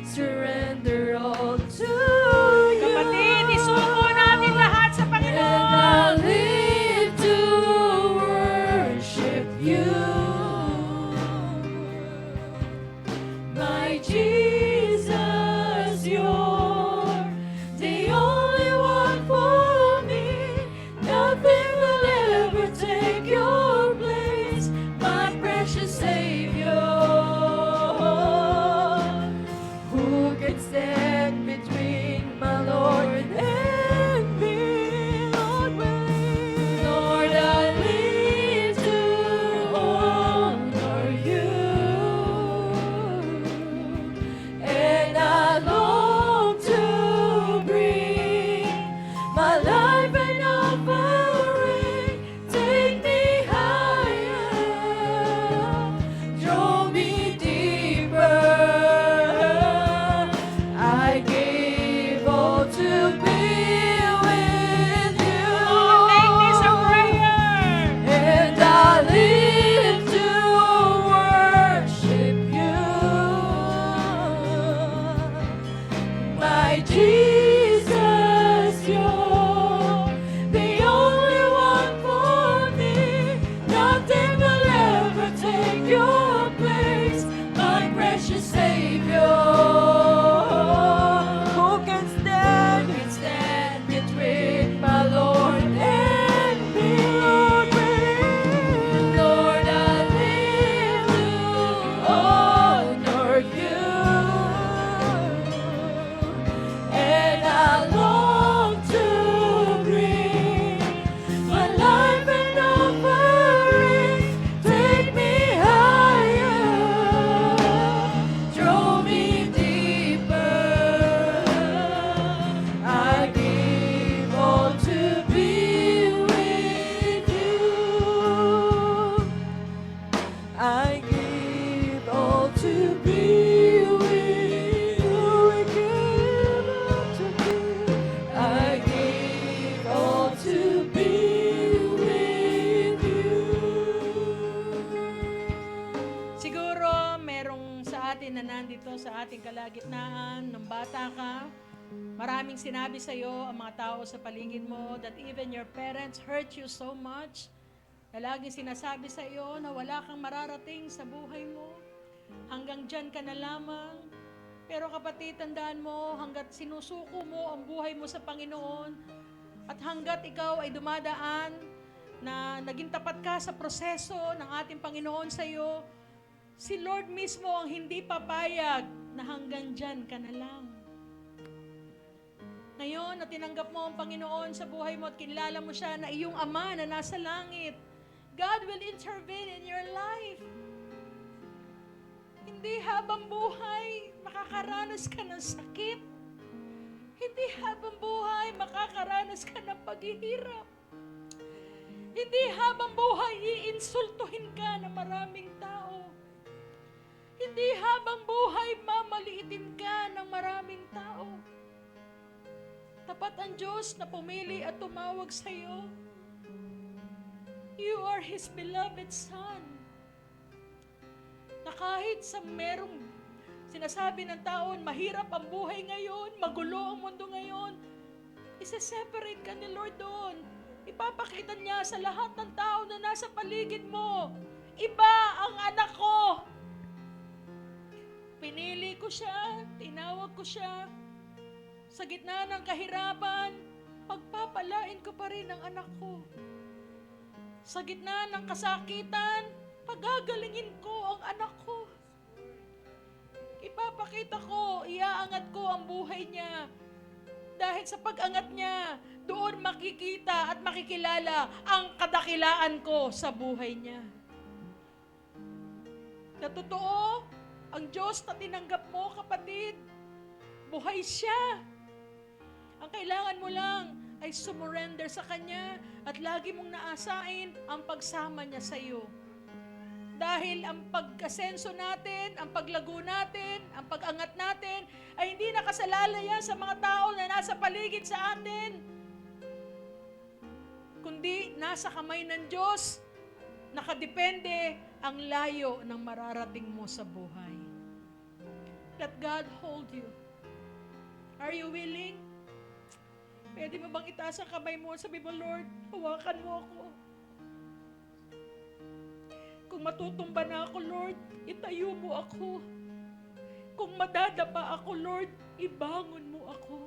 S2: surrender all to you.
S4: Kapatid, isuko natin lahat sa
S2: And I
S4: Panginoon.
S2: live to worship you. My Jesus, you're the only one for me. Nothing will ever take your place, my precious Savior.
S4: ating kalagitnaan, nung bata ka, maraming sinabi sa iyo ang mga tao sa paligid mo that even your parents hurt you so much, na laging sinasabi sa iyo na wala kang mararating sa buhay mo. Hanggang dyan ka na lamang. Pero kapatid, tandaan mo, hanggat sinusuko mo ang buhay mo sa Panginoon, at hanggat ikaw ay dumadaan na naging tapat ka sa proseso ng ating Panginoon sa iyo, si Lord mismo ang hindi papayag na hanggang dyan ka na lang. Ngayon, na tinanggap mo ang Panginoon sa buhay mo at kinilala mo siya na iyong Ama na nasa langit, God will intervene in your life. Hindi habang buhay makakaranas ka ng sakit. Hindi habang buhay makakaranas ka ng paghihirap. Hindi habang buhay iinsultuhin ka ng maraming tao. Hindi habang buhay mamaliitin ka ng maraming tao. Tapat ang Diyos na pumili at tumawag sa iyo. You are His beloved Son. Na kahit sa merong sinasabi ng taon, mahirap ang buhay ngayon, magulo ang mundo ngayon, isa-separate ka ni Lord doon. Ipapakita niya sa lahat ng tao na nasa paligid mo, iba ang anak ko. Pinili ko siya, tinawag ko siya. Sa gitna ng kahirapan, pagpapalain ko pa rin ang anak ko. Sa gitna ng kasakitan, pagagalingin ko ang anak ko. Ipapakita ko, iaangat ko ang buhay niya. Dahil sa pag-angat niya, doon makikita at makikilala ang kadakilaan ko sa buhay niya. Na totoo, ang Diyos na tinanggap mo, kapatid, buhay siya. Ang kailangan mo lang ay sumurrender sa Kanya at lagi mong naasain ang pagsama niya sa iyo. Dahil ang pag-asenso natin, ang paglago natin, ang pag-angat natin, ay hindi nakasalalaya sa mga tao na nasa paligid sa atin. Kundi nasa kamay ng Diyos, nakadepende ang layo ng mararating mo sa buhay. Let God hold you. Are you willing? Pwede mo bang itaas ang kamay mo at sabi mo, Lord, hawakan mo ako. Kung matutumba na ako, Lord, itayo mo ako. Kung madadapa ako, Lord, ibangon mo ako.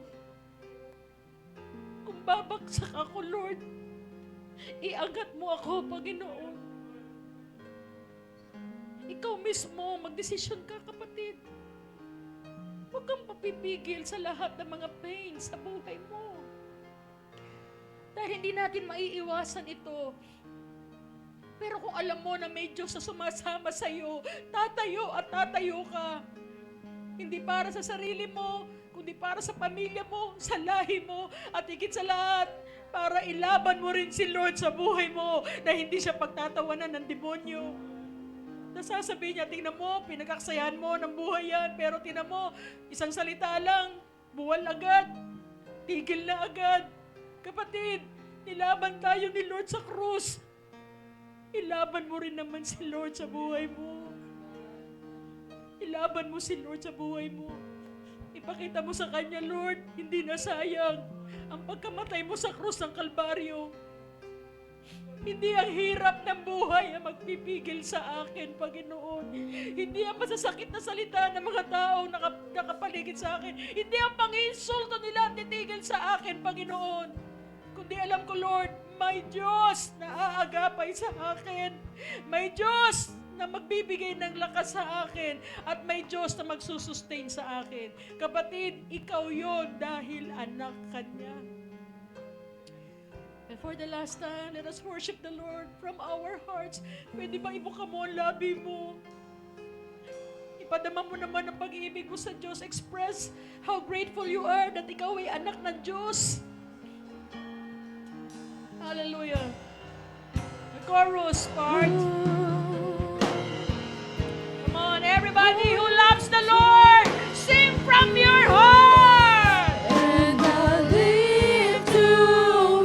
S4: Kung babagsak ako, Lord, iangat mo ako, Panginoon. Ikaw mismo, magdesisyon ka, kapatid. Huwag kang papipigil sa lahat ng mga pain sa buhay mo. Dahil hindi natin maiiwasan ito. Pero kung alam mo na may Diyos na sumasama sa iyo, tatayo at tatayo ka. Hindi para sa sarili mo, kundi para sa pamilya mo, sa lahi mo, at higit sa lahat, para ilaban mo rin si Lord sa buhay mo na hindi siya pagtatawanan ng demonyo. Nasasabihin niya, tingnan mo, pinagkaksayahan mo ng buhay yan, pero tingnan mo, isang salita lang, buwal agad, tigil na agad. Kapatid, nilaban tayo ni Lord sa krus. Ilaban mo rin naman si Lord sa buhay mo. Ilaban mo si Lord sa buhay mo. Ipakita mo sa Kanya, Lord, hindi na sayang ang pagkamatay mo sa krus ng Kalbaryo. Hindi ang hirap ng buhay ang magpipigil sa akin, Panginoon. Hindi ang masasakit na salita ng mga taong nakapaligid sa akin. Hindi ang pang-iinsulto nila ang titigil sa akin, Panginoon. Kundi alam ko, Lord, may Diyos na aagapay sa akin. May Diyos na magbibigay ng lakas sa akin. At may Diyos na magsusustain sa akin. Kapatid, ikaw yon dahil anak ka niya. And for the last time, let us worship the Lord from our hearts. Pwede bang ibuka mo ang labi mo? Ipadama mo naman ang pag-ibig mo sa Diyos. Express how grateful you are that ikaw ay anak ng Diyos. Hallelujah. The chorus part. Come on, everybody who loves the Lord, sing from your heart.
S2: And I live to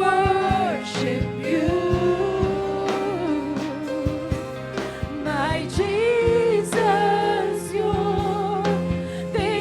S2: worship you, my Jesus, you're the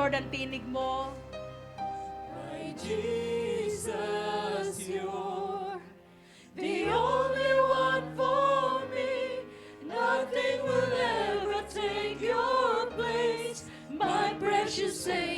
S4: Lord, ang tinig mo.
S3: My Jesus, you're
S2: The only one for me, nothing will ever take your place, my precious Savior.